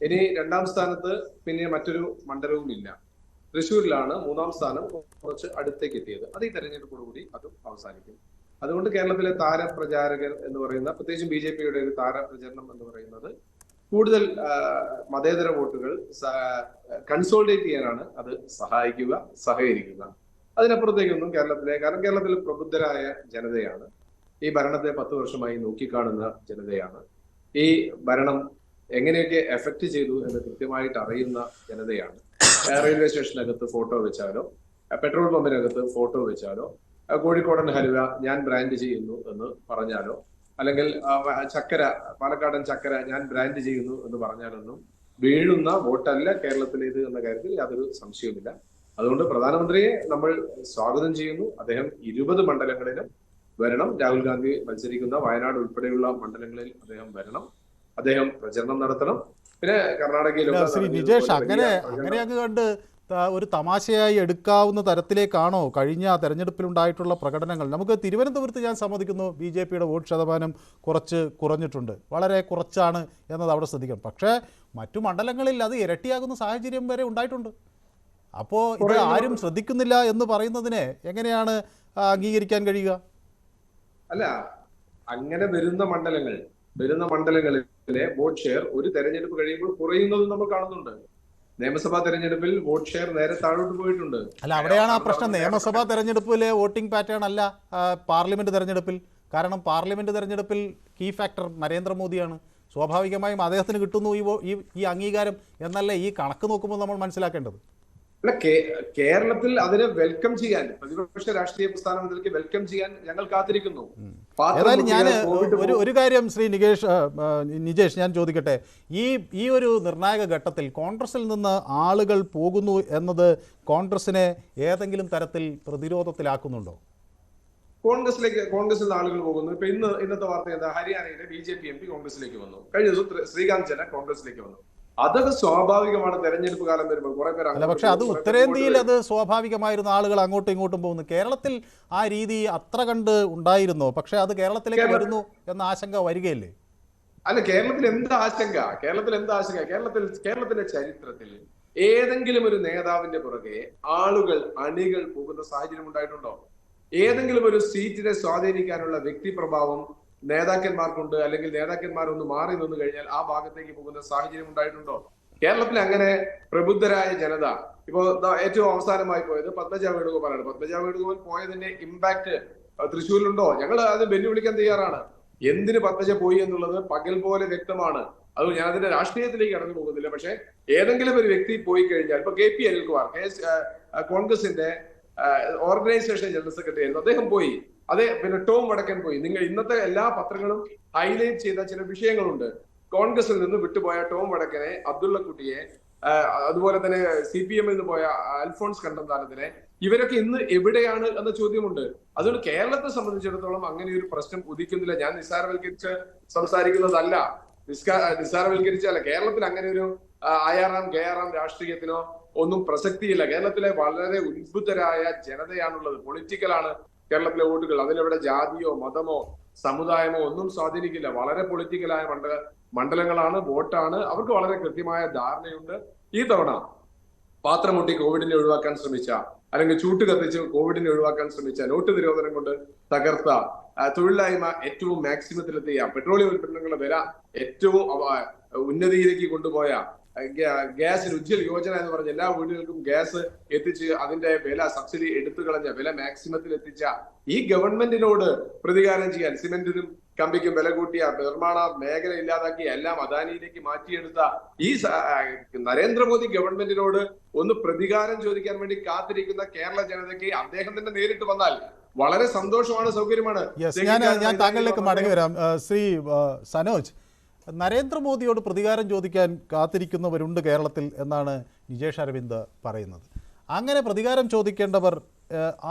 ഇനി 2ാം സ്ഥാനത്ത് പിന്നെ മറ്റൊരു മണ്ഡലവും ഇല്ല. തൃശ്ശൂരിലാണ് 3ാം സ്ഥാനം കുറച്ച് അടുത്തേക്ക് എത്തിയത്. അത് ഈ തെരഞ്ഞെടുപ്പോടുകൂടി അതും അവസാനിക്കും. അതുകൊണ്ട് കേരളത്തിലെ താരപ്രചാരകർ എന്ന് പറയുന്ന, പ്രത്യേകിച്ചും BJPയുടെ ഒരു താരപ്രചരണം എന്ന് പറയുന്നത് കൂടുതൽ മതേതര വോട്ടുകൾ കൺസോളിഡേറ്റ് ചെയ്യാനാണ് അത് സഹകരിക്കുക. അതിനപ്പുറത്തേക്കൊന്നും കാരണം കേരളത്തിൽ പ്രബുദ്ധരായ ജനതയാണ്. ഈ ഭരണത്തെ 10 വർഷമായി നോക്കിക്കാണുന്ന ജനതയാണ്. ഈ ഭരണം എങ്ങനെയൊക്കെ എഫക്ട് ചെയ്തു എന്ന് കൃത്യമായിട്ട് അറിയുന്ന ജനതയാണ്. റെയിൽവേ സ്റ്റേഷനകത്ത് ഫോട്ടോ വെച്ചാലോ, പെട്രോൾ പമ്പിനകത്ത് ഫോട്ടോ വെച്ചാലോ, കോഴിക്കോടൻ ഹലുവ ഞാൻ ബ്രാൻഡ് ചെയ്യുന്നു എന്ന് പറഞ്ഞാലോ, അല്ലെങ്കിൽ ചക്കര, പാലക്കാടൻ ചക്കര ഞാൻ ബ്രാൻഡ് ചെയ്യുന്നു എന്ന് പറഞ്ഞാലൊന്നും വീഴുന്ന വോട്ടല്ല കേരളത്തിലേത് എന്ന കാര്യത്തിൽ യാതൊരു സംശയവുമില്ല. അതുകൊണ്ട് പ്രധാനമന്ത്രിയെ നമ്മൾ സ്വാഗതം ചെയ്യുന്നു. അദ്ദേഹം 20 മണ്ഡലങ്ങളിലും വരണം. രാഹുൽ ഗാന്ധി മത്സരിക്കുന്ന വയനാട് ഉൾപ്പെടെയുള്ള മണ്ഡലങ്ങളിൽ അദ്ദേഹം വരണം. അദ്ദേഹം പ്രചരണം നടത്തണം. പിന്നെ കർണാടകയിലൊക്കെ ശ്രീ നിജേഷ്, അങ്ങനെ അങ്ങ് കണ്ട് ഒരു തമാശയായി എടുക്കാവുന്ന തരത്തിലേക്കാണോ കഴിഞ്ഞ തെരഞ്ഞെടുപ്പിലുണ്ടായിട്ടുള്ള പ്രകടനങ്ങൾ? നമുക്ക് തിരുവനന്തപുരത്ത് ഞാൻ സമ്മതിക്കുന്നു, BJPയുടെ വോട്ട് ശതമാനം കുറച്ച് കുറഞ്ഞിട്ടുണ്ട്, വളരെ കുറച്ചാണ് എന്നത് അവിടെ ശ്രദ്ധിക്കണം. പക്ഷേ മറ്റു മണ്ഡലങ്ങളിൽ അത് ഇരട്ടിയാകുന്ന സാഹചര്യം വരെ ഉണ്ടായിട്ടുണ്ട്. അപ്പോൾ ഇത് ആരും ശ്രദ്ധിക്കുന്നില്ല എന്ന് പറയുന്നതിനെ എങ്ങനെയാണ് അംഗീകരിക്കാൻ കഴിയുക? അല്ല, അങ്ങനെ വരുന്ന മണ്ഡലങ്ങളിലെ വോട്ട് ഷെയർ ഒരു തെരഞ്ഞെടുപ്പ് കഴിയുമ്പോൾ കുറയുന്നതും നമ്മൾ കാണുന്നുണ്ട്. നിയമസഭാ തെരഞ്ഞെടുപ്പിൽ വോട്ട് ഷെയർ നേരെ താഴോട്ട് പോയിട്ടുണ്ട്. അല്ല, അവിടെയാണ് ആ പ്രശ്നം. നിയമസഭാ തെരഞ്ഞെടുപ്പിലെ വോട്ടിംഗ് പാറ്റേൺ അല്ല പാർലമെന്റ് തെരഞ്ഞെടുപ്പിൽ. കാരണം പാർലമെന്റ് തെരഞ്ഞെടുപ്പിൽ കീ ഫാക്ടർ നരേന്ദ്രമോദിയാണ്. സ്വാഭാവികമായും അദ്ദേഹത്തിന് കിട്ടുന്നു ഈ അംഗീകാരം എന്നല്ല ഈ കണക്ക് നോക്കുമ്പോൾ നമ്മൾ മനസ്സിലാക്കേണ്ടത്. അല്ല, കേരളത്തിൽ അതിനെ വെൽക്കം ചെയ്യാൻ, പ്രതിപക്ഷ രാഷ്ട്രീയ പ്രസ്ഥാനത്തിലേക്ക് വെൽക്കം ചെയ്യാൻ ഞങ്ങൾ കാത്തിരിക്കുന്നു. ഏതായാലും ഞാൻ ഒരു കാര്യം ശ്രീ നിജേഷ് ഞാൻ ചോദിക്കട്ടെ, ഈ ഒരു നിർണായക ഘട്ടത്തിൽ കോൺഗ്രസിൽ നിന്ന് ആളുകൾ പോകുന്നു എന്നത് കോൺഗ്രസിനെ ഏതെങ്കിലും തരത്തിൽ പ്രതിരോധത്തിലാക്കുന്നുണ്ടോ? കോൺഗ്രസിൽ നിന്ന് ആളുകൾ പോകുന്നു. ഇപ്പൊ ഇന്നത്തെ വാർത്ത എന്താ? ഹരിയാനയിലെ BJP MP കോൺഗ്രസിലേക്ക് വന്നു. കഴിഞ്ഞ ദിവസം ശ്രീകാന്ത് ജന കോൺഗ്രസിലേക്ക് വന്നു. അതൊക്കെ സ്വാഭാവികമാണ് തെരഞ്ഞെടുപ്പ് കാലം വരുമ്പോൾ. കുറെ പേര് അല്ല, പക്ഷെ അത് ഉത്തരേന്ത്യയിൽ അത് സ്വാഭാവികമായിരുന്ന ആളുകൾ അങ്ങോട്ടും ഇങ്ങോട്ടും പോകുന്നു. കേരളത്തിൽ ആ രീതി അത്ര കണ്ട് ഉണ്ടായിരുന്നോ? പക്ഷെ അത് കേരളത്തിലേക്ക് വരുന്നു എന്ന ആശങ്ക വരികയല്ലേ? അല്ല, കേരളത്തിൽ എന്താ ആശങ്ക? കേരളത്തിന്റെ ചരിത്രത്തിൽ ഏതെങ്കിലും ഒരു നേതാവിന്റെ പുറകെ അണികൾ പോകുന്ന സാഹചര്യം ഉണ്ടായിട്ടുണ്ടോ? ഏതെങ്കിലും ഒരു സീറ്റിനെ സ്വാധീനിക്കാനുള്ള വ്യക്തിപ്രഭാവം നേതാക്കന്മാർക്കുണ്ട്, അല്ലെങ്കിൽ നേതാക്കന്മാരൊന്ന് മാറി നിന്ന് കഴിഞ്ഞാൽ ആ ഭാഗത്തേക്ക് പോകുന്ന സാഹചര്യം ഉണ്ടായിട്ടുണ്ടോ? കേരളത്തിൽ അങ്ങനെ പ്രബുദ്ധരായ ജനത, ഇപ്പോ ഏറ്റവും അവസാനമായി പോയത് പത്മജ വേണുഗോപാലാണ്. പത്മജ വേണുഗോപാൽ പോയതിന്റെ ഇമ്പാക്ട് തൃശ്ശൂരിലുണ്ടോ? ഞങ്ങൾ അത് വെല്ലുവിളിക്കാൻ തയ്യാറാണ്. എന്തിന് പത്മജ പോയി എന്നുള്ളത് പകൽ പോലെ വ്യക്തമാണ്. അത് ഞാൻ അതിന്റെ രാഷ്ട്രീയത്തിലേക്ക് കടന്നു പോകുന്നില്ല. പക്ഷെ ഏതെങ്കിലും ഒരു വ്യക്തി പോയി കഴിഞ്ഞാൽ, ഇപ്പൊ KP അനിൽകുമാർ കോൺഗ്രസിന്റെ ഓർഗനൈസേഷൻ ജനറൽ സെക്രട്ടറി ആയിരുന്നു, അദ്ദേഹം പോയി. അതെ, പിന്നെ ടോം വടക്കൻ പോയി. നിങ്ങൾ ഇന്നത്തെ എല്ലാ പത്രങ്ങളും ഹൈലൈറ്റ് ചെയ്ത ചില വിഷയങ്ങളുണ്ട്. കോൺഗ്രസിൽ നിന്ന് വിട്ടുപോയ ടോം വടക്കനെ, അബ്ദുള്ളക്കുട്ടിയെ, അതുപോലെ തന്നെ CPM നിന്ന് പോയ അൽഫോൺസ് കണ്ടന്താനത്തിനെ, ഇവരൊക്കെ ഇന്ന് എവിടെയാണ് എന്ന ചോദ്യമുണ്ട്. അതുകൊണ്ട് കേരളത്തെ സംബന്ധിച്ചിടത്തോളം അങ്ങനെ ഒരു പ്രശ്നം ഉദിക്കുന്നില്ല. ഞാൻ നിസ്സാരവൽക്കരിച്ച് സംസാരിക്കുന്നതല്ല, നിസ്സാരവൽക്കരിച്ചല്ല. കേരളത്തിൽ അങ്ങനെ ഒരു ആയാറാം ഗയാറാം രാഷ്ട്രീയത്തിനോ ഒന്നും പ്രസക്തിയില്ല. കേരളത്തിലെ വളരെ ഉത്ബുദ്ധരായ ജനതയാണുള്ളത്. പൊളിറ്റിക്കലാണ് കേരളത്തിലെ വോട്ടുകൾ. അതിലെവിടെ ജാതിയോ മതമോ സമുദായമോ ഒന്നും സ്വാധീനിക്കില്ല. വളരെ പൊളിറ്റിക്കലായ മണ്ഡലങ്ങളാണ്, വോട്ടാണ്. അവർക്ക് വളരെ കൃത്യമായ ധാരണയുണ്ട്. ഈ തവണ പാത്രം മുട്ടി കോവിഡിനെ ഒഴിവാക്കാൻ ശ്രമിച്ച, അല്ലെങ്കിൽ ചൂട്ട് കത്തിച്ച് കോവിഡിനെ ഒഴിവാക്കാൻ ശ്രമിച്ച, നോട്ട് നിരോധനം കൊണ്ട് തകർത്ത, തൊഴിലില്ലായ്മ ഏറ്റവും മാക്സിമത്തിലെത്തിയ, പെട്രോളിയം ഉൽപ്പന്നങ്ങളുടെ വില ഏറ്റവും ഉന്നതിയിലേക്ക് കൊണ്ടുപോയ, ഗ്യാസിന് ഉജ്ജ്വൽ യോജന എന്ന് പറഞ്ഞ എല്ലാ വീടുകൾക്കും ഗ്യാസ് എത്തിച്ച് അതിന്റെ വില സബ്സിഡി എടുത്തു കളഞ്ഞ, വില മാക്സിമത്തിൽ എത്തിച്ച ഈ ഗവൺമെന്റിനോട് പ്രതികാരം ചെയ്യാൻ, സിമെന്റിനും കമ്പിക്കും വില കൂട്ടിയ, നിർമ്മാണ മേഖല ഇല്ലാതാക്കി എല്ലാം അദാനിയിലേക്ക് മാറ്റിയെടുത്ത ഈ നരേന്ദ്രമോദി ഗവൺമെന്റിനോട് ഒന്ന് പ്രതികാരം ചോദിക്കാൻ വേണ്ടി കാത്തിരിക്കുന്ന കേരള ജനതയ്ക്ക് അദ്ദേഹം തന്നെ നേരിട്ട് വന്നാൽ വളരെ സന്തോഷമാണ്, സൗകര്യമാണ്. ഞാൻ താങ്കളിലേക്ക് മടങ്ങി വരാം. ശ്രീ സനോജ്, നരേന്ദ്രമോദിയോട് പ്രതികാരം ചോദിക്കാൻ കാത്തിരിക്കുന്നവരുണ്ട് കേരളത്തിൽ എന്നാണ് നിജേഷ് അരവിന്ദ് പറയുന്നത്. അങ്ങനെ പ്രതികാരം ചോദിക്കേണ്ടവർ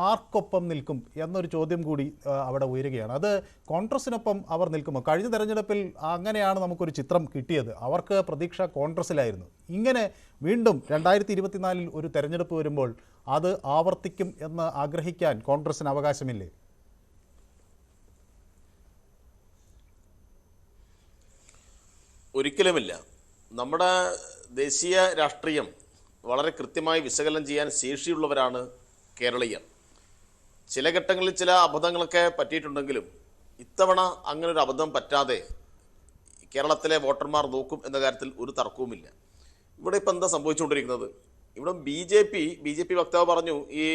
ആർക്കൊപ്പം നിൽക്കും എന്നൊരു ചോദ്യം കൂടി അവിടെ ഉയരുകയാണ്. അത് കോൺഗ്രസിനൊപ്പം അവർ നിൽക്കുമോ? കഴിഞ്ഞ തെരഞ്ഞെടുപ്പിൽ അങ്ങനെയാണ് നമുക്കൊരു ചിത്രം കിട്ടിയത്. അവർക്ക് പ്രതീക്ഷ കോൺഗ്രസിലായിരുന്നു. ഇങ്ങനെ വീണ്ടും 2024 ഒരു തെരഞ്ഞെടുപ്പ് വരുമ്പോൾ അത് ആവർത്തിക്കും എന്ന് ആഗ്രഹിക്കാൻ കോൺഗ്രസിന് അവകാശമില്ലേ? ഒരിക്കലുമില്ല. നമ്മുടെ ദേശീയ രാഷ്ട്രീയം വളരെ കൃത്യമായി വിശകലനം ചെയ്യാൻ ശേഷിയുള്ളവരാണ് കേരളീയർ. ചില ഘട്ടങ്ങളിൽ ചില അബദ്ധങ്ങളൊക്കെ പറ്റിയിട്ടുണ്ടെങ്കിലും ഇത്തവണ അങ്ങനൊരു അബദ്ധം പറ്റാതെ കേരളത്തിലെ വോട്ടർമാർ നോക്കും എന്ന കാര്യത്തിൽ ഒരു തർക്കവുമില്ല. ഇവിടെ ഇപ്പം എന്താ സംഭവിച്ചുകൊണ്ടിരിക്കുന്നത്? ഇവിടെ ബി ജെ പി വക്താവ് പറഞ്ഞു ഈ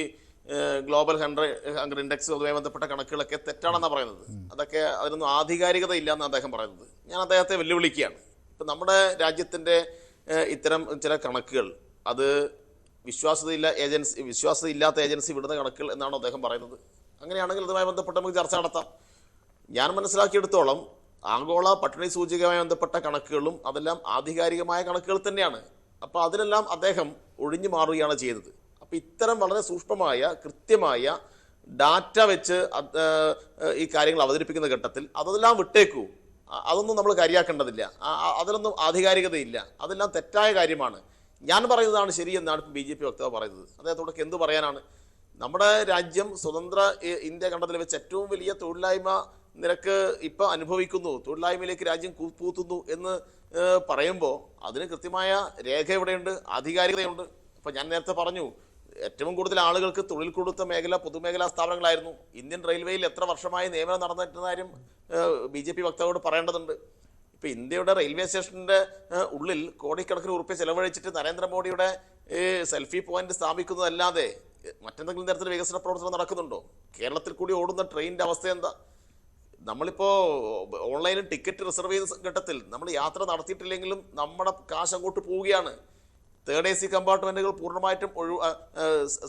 ഗ്ലോബൽ ഹങ്കർ ഇൻഡെക്സ് അതുമായി ബന്ധപ്പെട്ട കണക്കുകളൊക്കെ തെറ്റാണെന്നാണ് പറയുന്നത്. അതൊക്കെ അതിനൊന്നും ആധികാരികത ഇല്ല എന്നാണ് അദ്ദേഹം പറയുന്നത്. ഞാൻ അദ്ദേഹത്തെ വെല്ലുവിളിക്കുകയാണ്. ഇപ്പം നമ്മുടെ രാജ്യത്തിൻ്റെ ഇത്തരം ചില കണക്കുകൾ അത് വിശ്വാസ്യതയില്ലാത്ത ഏജൻസി വിടുന്ന കണക്കുകൾ എന്നാണ് അദ്ദേഹം പറയുന്നത്. അങ്ങനെയാണെങ്കിൽ അതുമായി ബന്ധപ്പെട്ട് നമുക്ക് ചർച്ച നടത്താം. ഞാൻ മനസ്സിലാക്കിയെടുത്തോളം ആഗോള പട്ടിണി സൂചികയുമായി ബന്ധപ്പെട്ട കണക്കുകളും അതെല്ലാം ആധികാരികമായ കണക്കുകൾ തന്നെയാണ്. അപ്പോൾ അതിലെല്ലാം അദ്ദേഹം ഒഴിഞ്ഞു മാറുകയാണ് ചെയ്തത്. അപ്പോൾ ഇത്തരം വളരെ സൂക്ഷ്മമായ കൃത്യമായ ഡാറ്റ വെച്ച് ഈ കാര്യങ്ങൾ അവതരിപ്പിക്കുന്ന ഘട്ടത്തിൽ അതെല്ലാം വിട്ടേക്കൂ. അതൊന്നും നമ്മൾ കാര്യമാക്കേണ്ടതില്ല. അതിലൊന്നും ആധികാരികതയില്ല. അതെല്ലാം തെറ്റായ കാര്യമാണ്. ഞാൻ പറയുന്നതാണ് ശരിയെന്നാണ് ഇപ്പം BJP വക്താവ് പറയുന്നത്. അദ്ദേഹത്തോടൊക്കെ എന്ത് പറയാനാണ്? നമ്മുടെ രാജ്യം സ്വതന്ത്ര ഇന്ത്യ കണ്ടതിൽ വെച്ച് ഏറ്റവും വലിയ തൊഴിലില്ലായ്മ നിരക്ക് ഇപ്പം അനുഭവിക്കുന്നു, തൊഴിലില്ലായ്മയിലേക്ക് രാജ്യം കൂപ്പൂത്തുന്നു എന്ന് പറയുമ്പോൾ അതിന് കൃത്യമായ രേഖ എവിടെയുണ്ട്, ആധികാരികതയുണ്ട്. ഇപ്പം ഞാൻ നേരത്തെ പറഞ്ഞു, ഏറ്റവും കൂടുതൽ ആളുകൾക്ക് തൊഴിൽ കൊടുത്ത മേഖല പൊതുമേഖലാ സ്ഥാപനങ്ങളായിരുന്നു. ഇന്ത്യൻ റെയിൽവേയിൽ എത്ര വർഷമായി നിയമനം നടന്നിട്ടുന്ന കാര്യം BJP വക്താവോട് പറയേണ്ടതുണ്ട്. ഇപ്പോൾ ഇന്ത്യയുടെ റെയിൽവേ സ്റ്റേഷൻ്റെ ഉള്ളിൽ കോടിക്കണക്കിന് ഉറുപ്പിക ചെലവഴിച്ചിട്ട് നരേന്ദ്രമോദിയുടെ സെൽഫി പോയിന്റ് സ്ഥാപിക്കുന്നതല്ലാതെ മറ്റെന്തെങ്കിലും തരത്തിൽ വികസന പ്രവർത്തനം നടക്കുന്നുണ്ടോ? കേരളത്തിൽ കൂടി ഓടുന്ന ട്രെയിനിൻ്റെ അവസ്ഥ എന്താ? നമ്മളിപ്പോൾ ഓൺലൈനിൽ ടിക്കറ്റ് റിസർവ് ചെയ്യുന്ന ഘട്ടത്തിൽ നമ്മൾ യാത്ര നടത്തിയിട്ടില്ലെങ്കിലും നമ്മുടെ കാശ് അങ്ങോട്ട് പോവുകയാണ്. തേർഡ് AC കമ്പാർട്ട്മെൻറ്റുകൾ പൂർണ്ണമായിട്ടും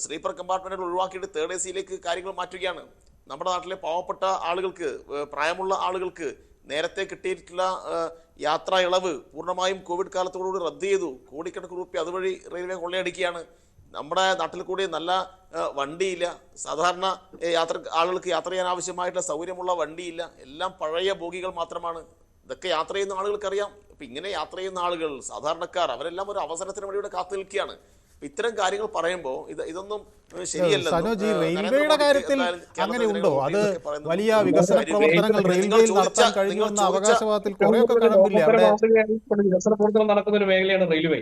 സ്ലീപ്പർ കമ്പാർട്ട്മെൻറ്റുകൾ ഒഴിവാക്കിയിട്ട് തേർഡ് ACയിലേക്ക് കാര്യങ്ങൾ മാറ്റുകയാണ്. നമ്മുടെ നാട്ടിലെ പാവപ്പെട്ട ആളുകൾക്ക്, പ്രായമുള്ള ആളുകൾക്ക് നേരത്തെ കിട്ടിയിട്ടുള്ള യാത്രാ ഇളവ് പൂർണ്ണമായും കോവിഡ് കാലത്തോടുകൂടി റദ്ദ് ചെയ്തു. കോടിക്കണക്കിന് രൂപ അതുവഴി റെയിൽവേ കൊള്ളയടിക്കുകയാണ്. നമ്മുടെ നാട്ടിൽ കൂടി നല്ല വണ്ടിയില്ല, സാധാരണ ആളുകൾക്ക് യാത്ര ചെയ്യാൻ ആവശ്യമായിട്ടുള്ള സൗകര്യമുള്ള വണ്ടിയില്ല, എല്ലാം പഴയ ബോഗികൾ മാത്രമാണ്. ഇതൊക്കെ യാത്ര ചെയ്യുന്ന ആളുകൾക്കറിയാം. ഇപ്പം ഇങ്ങനെ യാത്ര ചെയ്യുന്ന ആളുകൾ, സാധാരണക്കാർ, അവരെല്ലാം ഒരു അവസരത്തിന് വേണ്ടിയുടെ കാത്തു നിൽക്കുകയാണ്. ഇത്തരം കാര്യങ്ങൾ പറയുമ്പോൾ ഇതൊന്നും ശരിയല്ല. സനോജ്, റെയിൽവേയുടെ കാര്യത്തിൽ അങ്ങനെ ഉണ്ടോ? അത് വലിയ വികസന പ്രവർത്തനങ്ങൾ റെയിൽവേയിൽ നടത്താൻ കഴിയുമെന്ന അവകാശവാദത്തിൽ കുറെയൊക്കെ കടമ്പില്ലേ? വികസന പ്രവർത്തനം നടക്കുന്ന ഒരു മേഖലയാണ് റെയിൽവേ.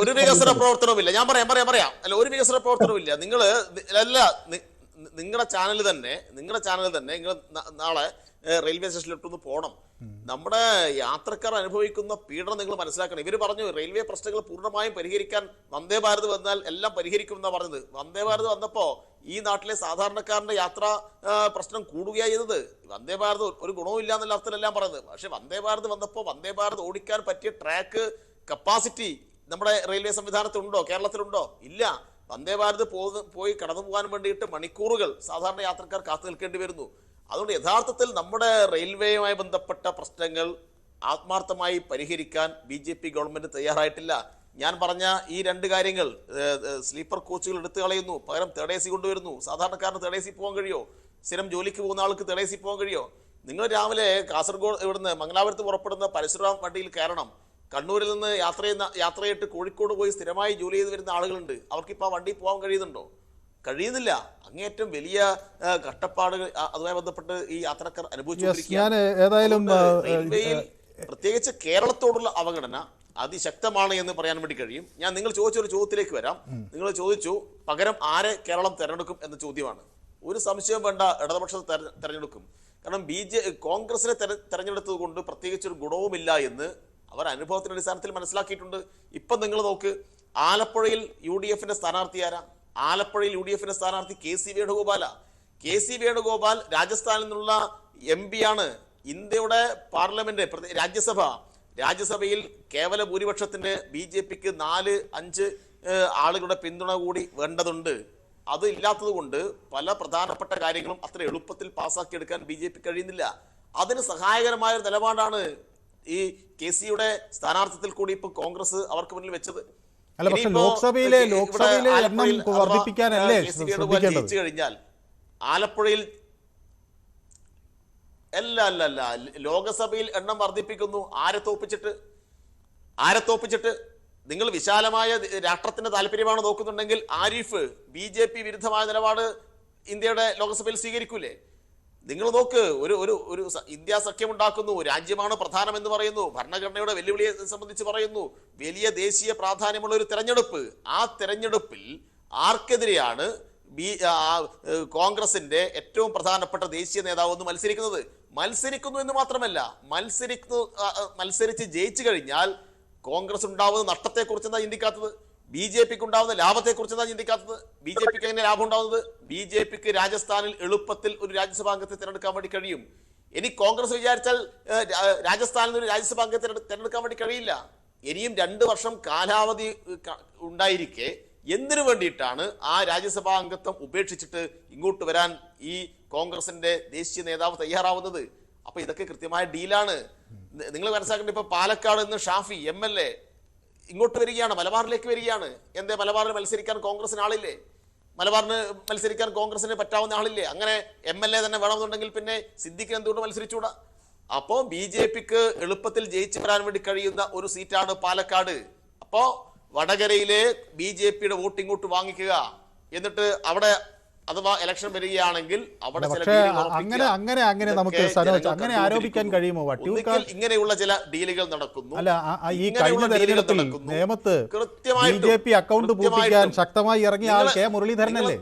ഒരു വികസന പ്രവർത്തനവുമില്ല. ഞാൻ പറയാം. അല്ല, ഒരു വികസന പ്രവർത്തനവുമില്ല. നിങ്ങളുടെ ചാനൽ തന്നെ നിങ്ങൾ നാളെ റെയിൽവേ സ്റ്റേഷനിലിട്ടൊന്ന് പോകണം. നമ്മുടെ യാത്രക്കാർ അനുഭവിക്കുന്ന പീഡനം നിങ്ങൾ മനസ്സിലാക്കണം. ഇവർ പറഞ്ഞു റെയിൽവേ പ്രശ്നങ്ങൾ പൂർണ്ണമായും പരിഹരിക്കാൻ വന്ദേ ഭാരത് വന്നാൽ എല്ലാം പരിഹരിക്കും എന്നാണ് പറഞ്ഞത്. വന്ദേ ഭാരത് വന്നപ്പോൾ ഈ നാട്ടിലെ സാധാരണക്കാരന്റെ യാത്രാ പ്രശ്നം കൂടുകയാണ് ചെയ്തത്. വന്ദേ ഭാരത് ഒരു ഗുണവും ഇല്ല എന്നുള്ള അർത്ഥത്തിലെല്ലാം പറയുന്നത്. പക്ഷെ വന്ദേ ഭാരത് വന്നപ്പോൾ വന്ദേ ഭാരത് ഓടിക്കാൻ പറ്റിയ ട്രാക്ക് കപ്പാസിറ്റി നമ്മുടെ റെയിൽവേ സംവിധാനത്തിലുണ്ടോ, കേരളത്തിലുണ്ടോ? ഇല്ല. വന്ദേ ഭാരത് പോയി കടന്നു പോകാൻ വേണ്ടിയിട്ട് മണിക്കൂറുകൾ സാധാരണ യാത്രക്കാർ കാത്തു നിൽക്കേണ്ടി വരുന്നു. അതുകൊണ്ട് യഥാർത്ഥത്തിൽ നമ്മുടെ റെയിൽവേയുമായി ബന്ധപ്പെട്ട പ്രശ്നങ്ങൾ ആത്മാർത്ഥമായി പരിഹരിക്കാൻ BJP ഗവൺമെന്റ് തയ്യാറായിട്ടില്ല. ഞാൻ പറഞ്ഞ ഈ രണ്ട് കാര്യങ്ങൾ, സ്ലീപ്പർ കോച്ചുകൾ എടുത്തു കളയുന്നു, പകരം തേർഡ് AC കൊണ്ടുവരുന്നു. സാധാരണക്കാരന് തേർഡ് AC പോകാൻ കഴിയോ? സ്ഥിരം ജോലിക്ക് പോകുന്ന ആൾക്ക് തേർഡ് AC പോകാൻ കഴിയോ? നിങ്ങൾ രാവിലെ കാസർഗോഡ് ഇവിടുന്ന് മംഗലാപുരത്ത് പുറപ്പെടുന്ന പരശുറാം വണ്ടിയിൽ കയറണം. കണ്ണൂരിൽ നിന്ന് യാത്ര ചെയ്തിട്ട് കോഴിക്കോട് പോയി സ്ഥിരമായി ജോലി ചെയ്ത് വരുന്ന ആളുകളുണ്ട്. അവർക്കിപ്പോൾ ആ വണ്ടി പോകാൻ കഴിയുന്നുണ്ടോ? കഴിയുന്നില്ല. അങ്ങേറ്റം വലിയ കഷ്ടപ്പാടുകൾ അതുമായി ബന്ധപ്പെട്ട് ഈ യാത്രക്കാർ അനുഭവിച്ചുകൊണ്ടിരിക്കുകയാണ്. റെയിൽവേയിൽ പ്രത്യേകിച്ച് കേരളത്തോടുള്ള അവഗണന അതിശക്തമാണ് എന്ന് പറയാൻ വേണ്ടി കഴിയും. നിങ്ങൾ ചോദിച്ചൊരു ചോദ്യത്തിലേക്ക് വരാം. നിങ്ങൾ ചോദിച്ചു പകരം ആരെ കേരളം തെരഞ്ഞെടുക്കും എന്ന ചോദ്യമാണ്. ഒരു സംശയം വേണ്ട, ഇടതുപക്ഷത്തെ തെരഞ്ഞെടുക്കും. കാരണം കോൺഗ്രസിനെ തെരഞ്ഞെടുത്തത് കൊണ്ട് പ്രത്യേകിച്ച് ഒരു ഗുണവുമില്ല എന്ന് അവർ അനുഭവത്തിന്റെ അടിസ്ഥാനത്തിൽ മനസ്സിലാക്കിയിട്ടുണ്ട്. ഇപ്പം നിങ്ങൾ നോക്ക്, ആലപ്പുഴയിൽ UDFന്റെ സ്ഥാനാർത്ഥി ആരാ? ആലപ്പുഴയിൽ UDFന്റെ സ്ഥാനാർത്ഥി KC വേണുഗോപാല. KC വേണുഗോപാൽ രാജസ്ഥാനിൽ നിന്നുള്ള MP ആണ്. ഇന്ത്യയുടെ പാർലമെന്റ് രാജ്യസഭയിൽ കേവല ഭൂരിപക്ഷത്തിന് BJPക്ക് 4-5 ആളുകളുടെ പിന്തുണ കൂടി വേണ്ടതുണ്ട്. അത് ഇല്ലാത്തത് കൊണ്ട് പല പ്രധാനപ്പെട്ട കാര്യങ്ങളും അത്ര എളുപ്പത്തിൽ പാസ്സാക്കിയെടുക്കാൻ BJP കഴിയുന്നില്ല. അതിന് സഹായകരമായ ഒരു നിലപാടാണ് ഈ KCയുടെ സ്ഥാനാർത്ഥിത്വത്തിൽ കൂടി ഇപ്പൊ കോൺഗ്രസ് അവർക്ക് മുന്നിൽ വെച്ചത്. അല്ല, പക്ഷെ ലോക്സഭയിലെ എണ്ണം വർദ്ധിപ്പിക്കാനല്ലേ ജയിച്ചു കഴിഞ്ഞാൽ ആലപ്പുഴയിൽ അല്ല ലോകസഭയിൽ എണ്ണം വർദ്ധിപ്പിക്കുന്നു. ആരെ തോപ്പിച്ചിട്ട്? നിങ്ങൾ വിശാലമായ രാഷ്ട്രത്തിന്റെ താല്പര്യമാണ് നോക്കുന്നുണ്ടെങ്കിൽ ആരിഫ് BJP വിരുദ്ധമായ നിലപാട് ഇന്ത്യയുടെ ലോകസഭയിൽ സ്വീകരിക്കൂലേ? നിങ്ങൾ നോക്ക്, ഒരു ഇന്ത്യ സഖ്യമുണ്ടാക്കുന്നു, രാജ്യമാണ് പ്രധാനം എന്ന് പറയുന്നു, ഭരണഘടനയുടെ വെല്ലുവിളിയെ സംബന്ധിച്ച് പറയുന്നു, വലിയ ദേശീയ പ്രാധാന്യമുള്ള ഒരു തെരഞ്ഞെടുപ്പ്. ആ തെരഞ്ഞെടുപ്പിൽ ആർക്കെതിരെയാണ് കോൺഗ്രസിന്റെ ഏറ്റവും പ്രധാനപ്പെട്ട ദേശീയ നേതാവ് എന്ന് മത്സരിക്കുന്നു എന്ന് മാത്രമല്ല, മത്സരിച്ച് ജയിച്ചു കഴിഞ്ഞാൽ കോൺഗ്രസ് ഉണ്ടാവുന്ന നഷ്ടത്തെക്കുറിച്ച് എന്താ ചിന്തിക്കാത്തത്? BJPക്ക് ഉണ്ടാവുന്ന ലാഭത്തെക്കുറിച്ച് എന്താ ചിന്തിക്കാത്തത്? BJPക്ക് എങ്ങനെ ലാഭം ഉണ്ടാവുന്നത്? BJPക്ക് രാജസ്ഥാനിൽ എളുപ്പത്തിൽ ഒരു രാജ്യസഭാ അംഗത്തെ തിരഞ്ഞെടുക്കാൻ വേണ്ടി കഴിയും. ഇനി കോൺഗ്രസ് വിചാരിച്ചാൽ രാജസ്ഥാനിൽ ഒരു രാജ്യസഭാ അംഗത്തെ തിരഞ്ഞെടുക്കാൻ വേണ്ടി കഴിയില്ല. ഇനിയും 2 വർഷം കാലാവധി ഉണ്ടായിരിക്കെ എന്തിനു വേണ്ടിയിട്ടാണ് ആ രാജ്യസഭാ അംഗത്വം ഉപേക്ഷിച്ചിട്ട് ഇങ്ങോട്ട് വരാൻ ഈ കോൺഗ്രസിന്റെ ദേശീയ നേതാവ് തയ്യാറാവുന്നത്? അപ്പൊ ഇതൊക്കെ കൃത്യമായ ഡീലാണ്. നിങ്ങൾ മനസ്സിലാക്കേണ്ട, ഇപ്പൊ പാലക്കാട് നിന്ന് ഷാഫി MLA ഇങ്ങോട്ട് വരികയാണ്, മലബാറിലേക്ക് വരികയാണ്. എന്തേ മലബാറിൽ മത്സരിക്കാൻ കോൺഗ്രസിന് ആളില്ലേ? മലബാറിന് മത്സരിക്കാൻ കോൺഗ്രസിന് പറ്റാവുന്ന ആളില്ലേ? അങ്ങനെ MLA തന്നെ വേണമെന്നുണ്ടെങ്കിൽ പിന്നെ സിദ്ദിഖിന് എന്തുകൊണ്ട് മത്സരിച്ചുകൂടാ? അപ്പോൾ BJPക്ക് എളുപ്പത്തിൽ ജയിച്ചു വരാൻ വേണ്ടി കഴിയുന്ന ഒരു സീറ്റാണ് പാലക്കാട്. അപ്പോ വടകരയിലെ BJPയുടെ വോട്ട് ഇങ്ങോട്ട് വാങ്ങിക്കുക, എന്നിട്ട് അവിടെ അഥവാ ഇലക്ഷൻ വരികയാണെങ്കിൽ അവിടെ അങ്ങനെ നമുക്ക് അങ്ങനെ ആരോപിക്കാൻ കഴിയുമോ? ഇങ്ങനെയുള്ള ചില ഡീലുകൾ നടക്കുന്നു. അല്ല, ഈ കഴിഞ്ഞ തെരഞ്ഞെടുപ്പിൽ നേമത്ത് BJP അക്കൗണ്ട് പൂട്ടിക്കാൻ ശക്തമായി ഇറങ്ങിയ ആൾ K മുരളീധരനല്ലേ?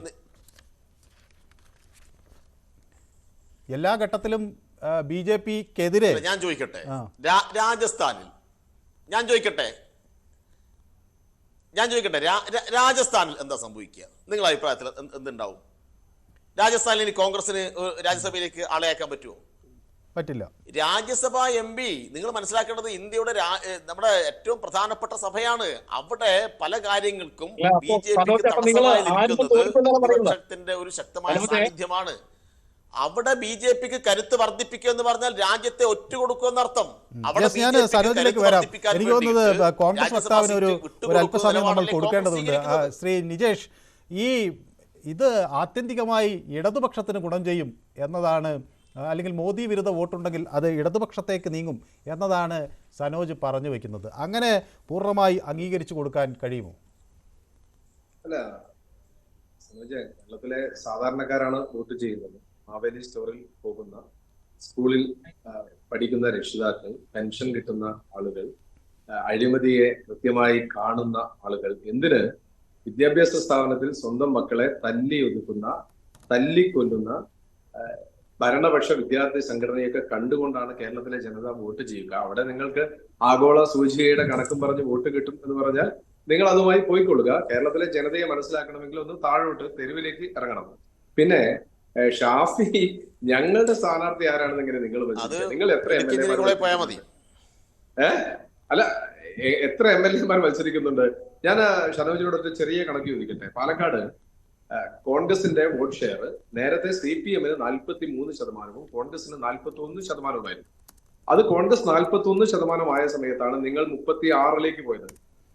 എല്ലാ ഘട്ടത്തിലും BJPക്കെതിരെ. ഞാൻ ചോദിക്കട്ടെ, രാജസ്ഥാനിൽ രാജസ്ഥാനിൽ എന്താ സംഭവിക്കുക? നിങ്ങളുടെ അഭിപ്രായത്തിൽ എന്തുണ്ടാവും? രാജസ്ഥാനിൽ ഇനി കോൺഗ്രസിന് രാജ്യസഭയിലേക്ക് ആളെ അയക്കാൻ പറ്റുമോ? പറ്റില്ല. രാജ്യസഭാ MP നിങ്ങൾ മനസ്സിലാക്കേണ്ടത് ഇന്ത്യയുടെ നമ്മുടെ ഏറ്റവും പ്രധാനപ്പെട്ട സഭയാണ്. അവിടെ പല കാര്യങ്ങൾക്കും BJPക്ക് തടസ്സമായി നിൽക്കുന്നത് ഒരു ശക്തമായ സാന്നിധ്യമാണ്. അവിടെ BJPക്ക് കരുത്ത് വർദ്ധിപ്പിക്കുക എന്ന് പറഞ്ഞാൽ രാജ്യത്തെ ഒറ്റ കൊടുക്കുമെന്നർത്ഥം. സനോജിലേക്ക് വരാം. എനിക്ക് തോന്നുന്നത് കോൺഗ്രസ് വക്താവിന് ഒരു അല്പസമയം നമ്മൾ കൊടുക്കേണ്ടതുണ്ട്. ശ്രീ നിജേഷ്, ഇത് ആത്യന്തികമായി ഇടതുപക്ഷത്തിന് ഗുണം ചെയ്യും എന്നതാണ്, അല്ലെങ്കിൽ മോദി വിരുദ്ധ വോട്ടുണ്ടെങ്കിൽ അത് ഇടതുപക്ഷത്തേക്ക് നീങ്ങും എന്നതാണ് സനോജ് പറഞ്ഞു വെക്കുന്നത്. അങ്ങനെ പൂർണ്ണമായി അംഗീകരിച്ചു കൊടുക്കാൻ കഴിയുമോ? അല്ല സനോജ്, കേരളത്തിലെ സാധാരണക്കാരാണ് വോട്ട് ചെയ്യുന്നത്. മാവേലി സ്റ്റോറിൽ പോകുന്ന, സ്കൂളിൽ പഠിക്കുന്ന രക്ഷിതാക്കൾ, പെൻഷൻ കിട്ടുന്ന ആളുകൾ, അഴിമതിയെ കൃത്യമായി കാണുന്ന ആളുകൾ, എന്തിന് വിദ്യാഭ്യാസ സ്ഥാപനത്തിൽ സ്വന്തം മക്കളെ തല്ലി ഒതുക്കുന്ന തല്ലിക്കൊല്ലുന്ന ഭരണപക്ഷ വിദ്യാർത്ഥി സംഘടനയൊക്കെ കണ്ടുകൊണ്ടാണ് കേരളത്തിലെ ജനത വോട്ട് ചെയ്യുക. അവിടെ നിങ്ങൾക്ക് ആഗോള സൂചികയുടെ കണക്കും പറഞ്ഞ് വോട്ട് കിട്ടും എന്ന് പറഞ്ഞാൽ നിങ്ങൾ അതുമായി പോയിക്കൊള്ളുക. കേരളത്തിലെ ജനതയെ മനസ്സിലാക്കണമെങ്കിൽ ഒന്ന് താഴോട്ട് തെരുവിലേക്ക് ഇറങ്ങണം. പിന്നെ ഷാഫി ഞങ്ങളുടെ സ്ഥാനാർത്ഥി ആരാണെന്ന് ഇങ്ങനെ നിങ്ങൾ നിങ്ങൾ എത്ര അല്ല എത്ര MLA-മാർ മത്സരിക്കുന്നുണ്ട്? ഞാൻ ഷനോജിനോട് ഒരു ചെറിയ കണക്ക് ചോദിക്കട്ടെ. പാലക്കാട് കോൺഗ്രസിന്റെ വോട്ട് ഷെയർ നേരത്തെ CPM-ന് 43%, കോൺഗ്രസിന് 41%. അത് കോൺഗ്രസ് 41% ആയ സമയത്താണ് നിങ്ങൾ 36-ലേക്ക് പോയത്.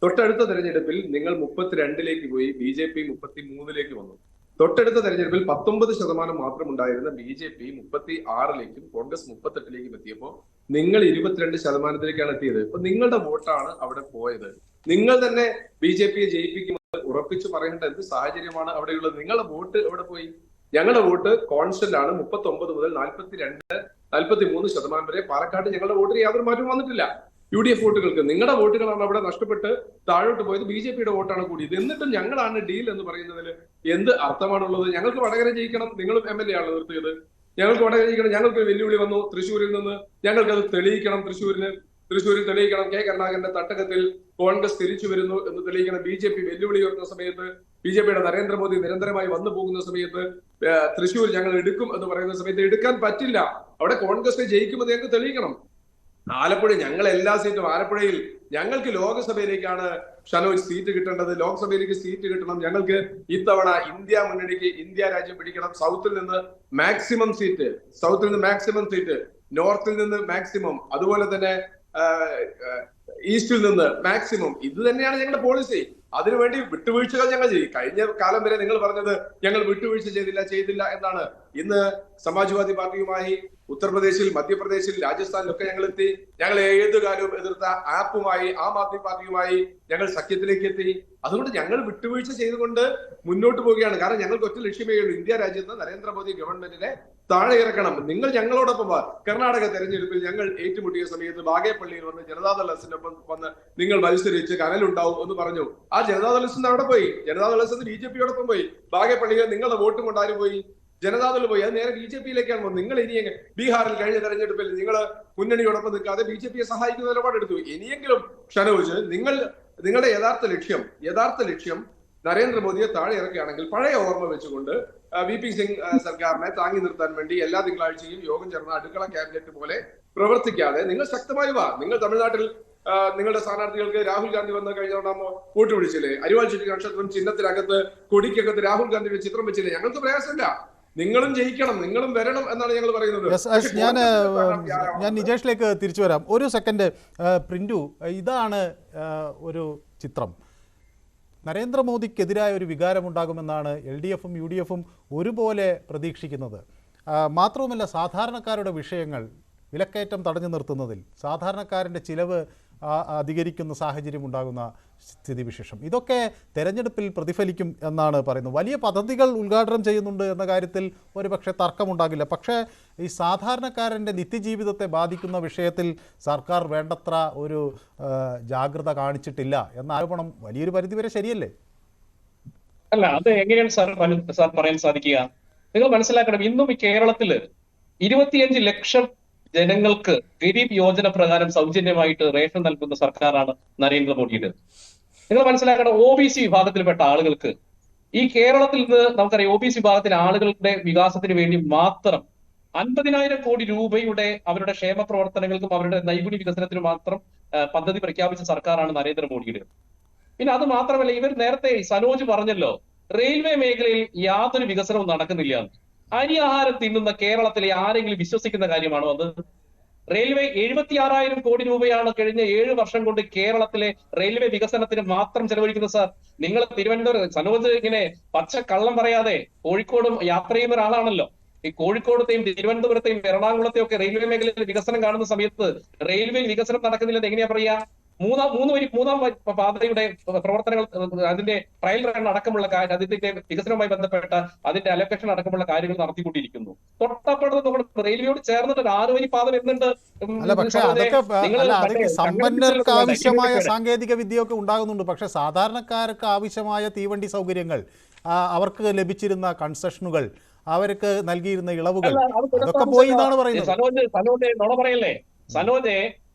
തൊട്ടടുത്ത തെരഞ്ഞെടുപ്പിൽ നിങ്ങൾ 32-ലേക്ക് പോയി, BJP 33-ലേക്ക് വന്നു. തൊട്ടടുത്ത തെരഞ്ഞെടുപ്പിൽ 19% മാത്രം ഉണ്ടായിരുന്ന BJP 36-ലേക്കും കോൺഗ്രസ് 38-ലേക്കും എത്തിയപ്പോൾ നിങ്ങൾ 22%-ലേക്കാണ് എത്തിയത്. ഇപ്പൊ നിങ്ങളുടെ വോട്ടാണ് അവിടെ പോയത്. നിങ്ങൾ തന്നെ BJP-യെ ജയിപ്പിക്കുമെന്ന് ഉറപ്പിച്ചു പറയേണ്ട എന്ത് സാഹചര്യമാണ് അവിടെയുള്ളത്? നിങ്ങളുടെ വോട്ട് എവിടെ പോയി? ഞങ്ങളുടെ വോട്ട് കോൺസ്റ്റന്റ് ആണ്. 39 മുതൽ 43% വരെ പാലക്കാട് ഞങ്ങളുടെ വോട്ടിന് യാതൊരു മാറ്റവും വന്നിട്ടില്ല. UDF വോട്ടുകൾക്ക് നിങ്ങളുടെ വോട്ടുകളാണ് അവിടെ നഷ്ടപ്പെട്ട് താഴോട്ട് പോയത്. BJP-യുടെ വോട്ടാണ് കൂടിയത്. എന്നിട്ടും ഞങ്ങളാണ് ഡീൽ എന്ന് പറയുന്നതിൽ എന്ത് അർത്ഥമാണുള്ളത്? ഞങ്ങൾക്ക് വടകര ജയിക്കണം, നിങ്ങളും MLA ആണ് നിർത്തിയത്. ഞങ്ങൾക്ക് വടകര ജയിക്കണം, ഞങ്ങൾക്ക് വെല്ലുവിളി വന്നു തൃശ്ശൂരിൽ നിന്ന്, ഞങ്ങൾക്കത് തെളിയിക്കണം. തൃശ്ശൂരിൽ തെളിയിക്കണം. K. കരുണാകരന്റെ തട്ടകത്തിൽ കോൺഗ്രസ് തിരിച്ചു വരുന്നു എന്ന് തെളിയിക്കണം. BJP വെല്ലുവിളി ഉയർത്തുന്ന സമയത്ത്, BJP-യുടെ നരേന്ദ്രമോദി നിരന്തരമായി വന്നു പോകുന്ന സമയത്ത്, തൃശ്ശൂർ ഞങ്ങൾ എടുക്കും എന്ന് പറയുന്ന സമയത്ത് എടുക്കാൻ പറ്റില്ല. അവിടെ കോൺഗ്രസ് ജയിക്കുമെന്ന് ഞങ്ങൾക്ക് തെളിയിക്കണം. ആലപ്പുഴ ഞങ്ങൾ എല്ലാ സീറ്റും, ആലപ്പുഴയിൽ ഞങ്ങൾക്ക് ലോക്സഭയിലേക്കാണ് ഷനോജ് സീറ്റ് കിട്ടേണ്ടത്. ലോക്സഭയിലേക്ക് സീറ്റ് കിട്ടണം. ഞങ്ങൾക്ക് ഇത്തവണ ഇന്ത്യ മുന്നണിക്ക് ഇന്ത്യ രാജ്യം പിടിക്കണം. സൗത്തിൽ നിന്ന് മാക്സിമം സീറ്റ്, നോർത്തിൽ നിന്ന് മാക്സിമം, അതുപോലെ തന്നെ ഈസ്റ്റിൽ നിന്ന് മാക്സിമം. ഇത് തന്നെയാണ് ഞങ്ങളുടെ പോളിസി. അതിനുവേണ്ടി വിട്ടുവീഴ്ചകൾ ഞങ്ങൾ ചെയ്യും. കഴിഞ്ഞ കാലം വരെ നിങ്ങൾ പറഞ്ഞത് ഞങ്ങൾ വിട്ടുവീഴ്ച ചെയ്തില്ല എന്നാണ്. ഇന്ന് സമാജ്വാദി പാർട്ടിയുമായി ഉത്തർപ്രദേശിൽ, മധ്യപ്രദേശിൽ, രാജസ്ഥാനിലൊക്കെ ഞങ്ങൾ എത്തി. ഞങ്ങൾ ഏത് കാലവും എതിർത്ത ആപ്പുമായി, ആം ആദ്മി പാർട്ടിയുമായി ഞങ്ങൾ സഖ്യത്തിലേക്ക് എത്തി. അതുകൊണ്ട് ഞങ്ങൾ വിട്ടുവീഴ്ച ചെയ്തുകൊണ്ട് മുന്നോട്ട് പോവുകയാണ്. കാരണം ഞങ്ങൾക്ക് ഒറ്റ ലക്ഷ്യമേ ഉള്ളൂ, ഇന്ത്യ രാജ്യത്ത് നരേന്ദ്രമോദി ഗവൺമെന്റിനെ താഴെ ഇറക്കണം. നിങ്ങൾ ഞങ്ങളോടൊപ്പം കർണാടക തെരഞ്ഞെടുപ്പിൽ ഞങ്ങൾ ഏറ്റുമുട്ടിയ സമയത്ത് ബാഗേപ്പള്ളിയിൽ വന്ന് ജനതാദൾ എസിനൊപ്പം വന്ന് നിങ്ങൾ മത്സരിച്ച് കനലുണ്ടാവും എന്ന് പറഞ്ഞു. ആ ജനതാദൾ എസ് അവിടെ പോയി. ജനതാദൾ എസ് BJP-യോടൊപ്പം പോയി. ബാഗേപ്പള്ളിയിൽ നിങ്ങളുടെ വോട്ട് കൊണ്ടാരും പോയി, ജനതാദൾ പോയി. അത് നേരെ BJP-യിലേക്കാണ് പോകുന്നത്. നിങ്ങൾ ഇനി ബീഹാറിൽ കഴിഞ്ഞ തെരഞ്ഞെടുപ്പിൽ നിങ്ങൾ മുന്നണിയോടൊപ്പം നിൽക്കാതെ BJP-യെ സഹായിക്കുന്ന നിലപാടെടുത്തു. ഇനിയെങ്കിലും ഷനോജ് നിങ്ങളുടെ യഥാർത്ഥ ലക്ഷ്യം നരേന്ദ്രമോദിയെ താഴെ ഇറക്കുകയാണെങ്കിൽ പഴയ ഓർമ്മ വെച്ചുകൊണ്ട് VP സിംഗ് സർക്കാരിനെ താങ്ങി നിർത്താൻ വേണ്ടി എല്ലാ തിങ്കളാഴ്ചയും യോഗം ചേർന്ന അടുക്കള ക്യാബിനറ്റ് പോലെ പ്രവർത്തിക്കാതെ നിങ്ങൾ ശക്തമായി നിങ്ങൾ തമിഴ്നാട്ടിൽ നിങ്ങളുടെ സ്ഥാനാർത്ഥികൾക്ക് രാഹുൽ ഗാന്ധി വന്ന് കഴിഞ്ഞ തവണ വോട്ട് പിടിച്ചില്ലേ? അരിവാൾ ചുറ്റി നക്ഷത്രം ചിഹ്നത്തിനകത്ത് കൊടിക്കകത്ത് രാഹുൽ ഗാന്ധിയുടെ ചിത്രം വെച്ചില്ലേ? ഞങ്ങൾക്ക് പ്രയാസമില്ല. നിങ്ങളും ജയിക്കണം, നിങ്ങളും വരണം എന്നാണ് ഞങ്ങൾ പറയുന്നത്. ഞാൻ നിജേഷിലേക്ക് തിരിച്ചു വരാം. ഒരു സെക്കൻഡ് പ്രിന്റു, ഇതാണ് ഒരു ചിത്രം. നരേന്ദ്രമോദിക്കെതിരായ ഒരു വികാരമുണ്ടാകുമെന്നാണ് LDF-ഉം UDF-ഉം ഒരുപോലെ പ്രതീക്ഷിക്കുന്നത്. മാത്രവുമല്ല, സാധാരണക്കാരുടെ വിഷയങ്ങൾ, വിലക്കയറ്റം തടഞ്ഞു നിർത്തുന്നതിൽ സാധാരണക്കാരൻ്റെ ചിലവ് അധികരിക്കുന്ന സാഹചര്യം ഉണ്ടാകുന്ന സ്ഥിതിവിശേഷം, ഇതൊക്കെ തെരഞ്ഞെടുപ്പിൽ പ്രതിഫലിക്കും എന്നാണ് പറയുന്നത്. വലിയ പദ്ധതികൾ ഉദ്ഘാടനം ചെയ്യുന്നുണ്ട് എന്ന കാര്യത്തിൽ ഒരുപക്ഷെ തർക്കമുണ്ടാകില്ല. പക്ഷേ ഈ സാധാരണക്കാരൻ്റെ നിത്യജീവിതത്തെ ബാധിക്കുന്ന വിഷയത്തിൽ സർക്കാർ വേണ്ടത്ര ഒരു ജാഗ്രത കാണിച്ചിട്ടില്ല എന്ന ആരോപണം വലിയൊരു പരിധിവരെ ശരിയല്ലേ? അല്ല, അത് എങ്ങനെയാണ് സാർ പറയാൻ സാധിക്കുക? നിങ്ങൾ മനസ്സിലാക്കണം, ഇന്നും ഈ കേരളത്തില് 25 ലക്ഷം ജനങ്ങൾക്ക് ഗരീബ് യോജന പ്രകാരം സൗജന്യമായിട്ട് റേഷൻ നൽകുന്ന സർക്കാരാണ് നരേന്ദ്രമോദിയുടെ. നിങ്ങൾ മനസ്സിലാക്കണം, OBC വിഭാഗത്തിൽപ്പെട്ട ആളുകൾക്ക് ഈ കേരളത്തിൽ നിന്ന് നമുക്കറിയാം, OBC വിഭാഗത്തിലെ ആളുകളുടെ വികാസത്തിന് വേണ്ടി മാത്രം 50,000 കോടി രൂപയുടെ അവരുടെ ക്ഷേമ പ്രവർത്തനങ്ങൾക്കും അവരുടെ നൈപുണ്യ വികസനത്തിനും മാത്രം പദ്ധതി പ്രഖ്യാപിച്ച സർക്കാരാണ് നരേന്ദ്രമോദിയുടെ. പിന്നെ അത് മാത്രമല്ല, ഇവർ നേരത്തെ സനോജ് പറഞ്ഞല്ലോ, റെയിൽവേ മേഖലയിൽ യാതൊരു വികസനവും നടക്കുന്നില്ല. അരി ആഹാരം തിന്നുന്ന കേരളത്തിലെ ആരെങ്കിലും വിശ്വസിക്കുന്ന കാര്യമാണോ അത്? റെയിൽവേ 76,000 കോടി രൂപയാണ് കഴിഞ്ഞ 7 വർഷം കൊണ്ട് കേരളത്തിലെ റെയിൽവേ വികസനത്തിന് മാത്രം ചെലവഴിക്കുന്നത്. സാർ, നിങ്ങൾ തിരുവനന്തപുരം, സനോജ് ഇങ്ങനെ പച്ച കള്ളം പറയാതെ കോഴിക്കോടും യാത്ര ചെയ്യുന്ന ഒരാളാണല്ലോ. ഈ കോഴിക്കോടത്തെയും തിരുവനന്തപുരത്തെയും എറണാകുളത്തെയും ഒക്കെ റെയിൽവേ മേഖലയിൽ വികസനം കാണുന്ന സമയത്ത് റെയിൽവേയിൽ വികസനം നടക്കുന്നില്ലെന്ന് എങ്ങനെയാ പറയാ? മൂന്നാം പാതയുടെ പ്രവർത്തനങ്ങൾ, അതിന്റെ ട്രയൽ റൺ അടക്കമുള്ള അതിന്റെ വികസനവുമായി ബന്ധപ്പെട്ട അതിന്റെ അലൊക്കേഷൻ അടക്കമുള്ള കാര്യങ്ങൾ നടത്തിക്കൊണ്ടിരിക്കുന്നു. തൊട്ടപ്പുറത്ത് റെയിൽവേയോട് ചേർന്നിട്ട് ഒരു 6 വരി പാത വരുന്നുണ്ട്. സമ്പന്നർക്ക് ആവശ്യമായ സാങ്കേതിക വിദ്യയൊക്കെ ഉണ്ടാകുന്നുണ്ട്. പക്ഷെ സാധാരണക്കാർക്ക് ആവശ്യമായ തീവണ്ടി സൗകര്യങ്ങൾ, അവർക്ക് ലഭിച്ചിരുന്ന കൺസെഷനുകൾ, അവർക്ക് നൽകിയിരുന്ന ഇളവുകൾ അല്ല, അത് അതൊക്കെ പോയി പുനഃസ്ഥാപിച്ചല്ലോ. എന്നാണ് പറയുന്നത്. സനോജ് നുണ പറയല്ലേ? സനോജ്,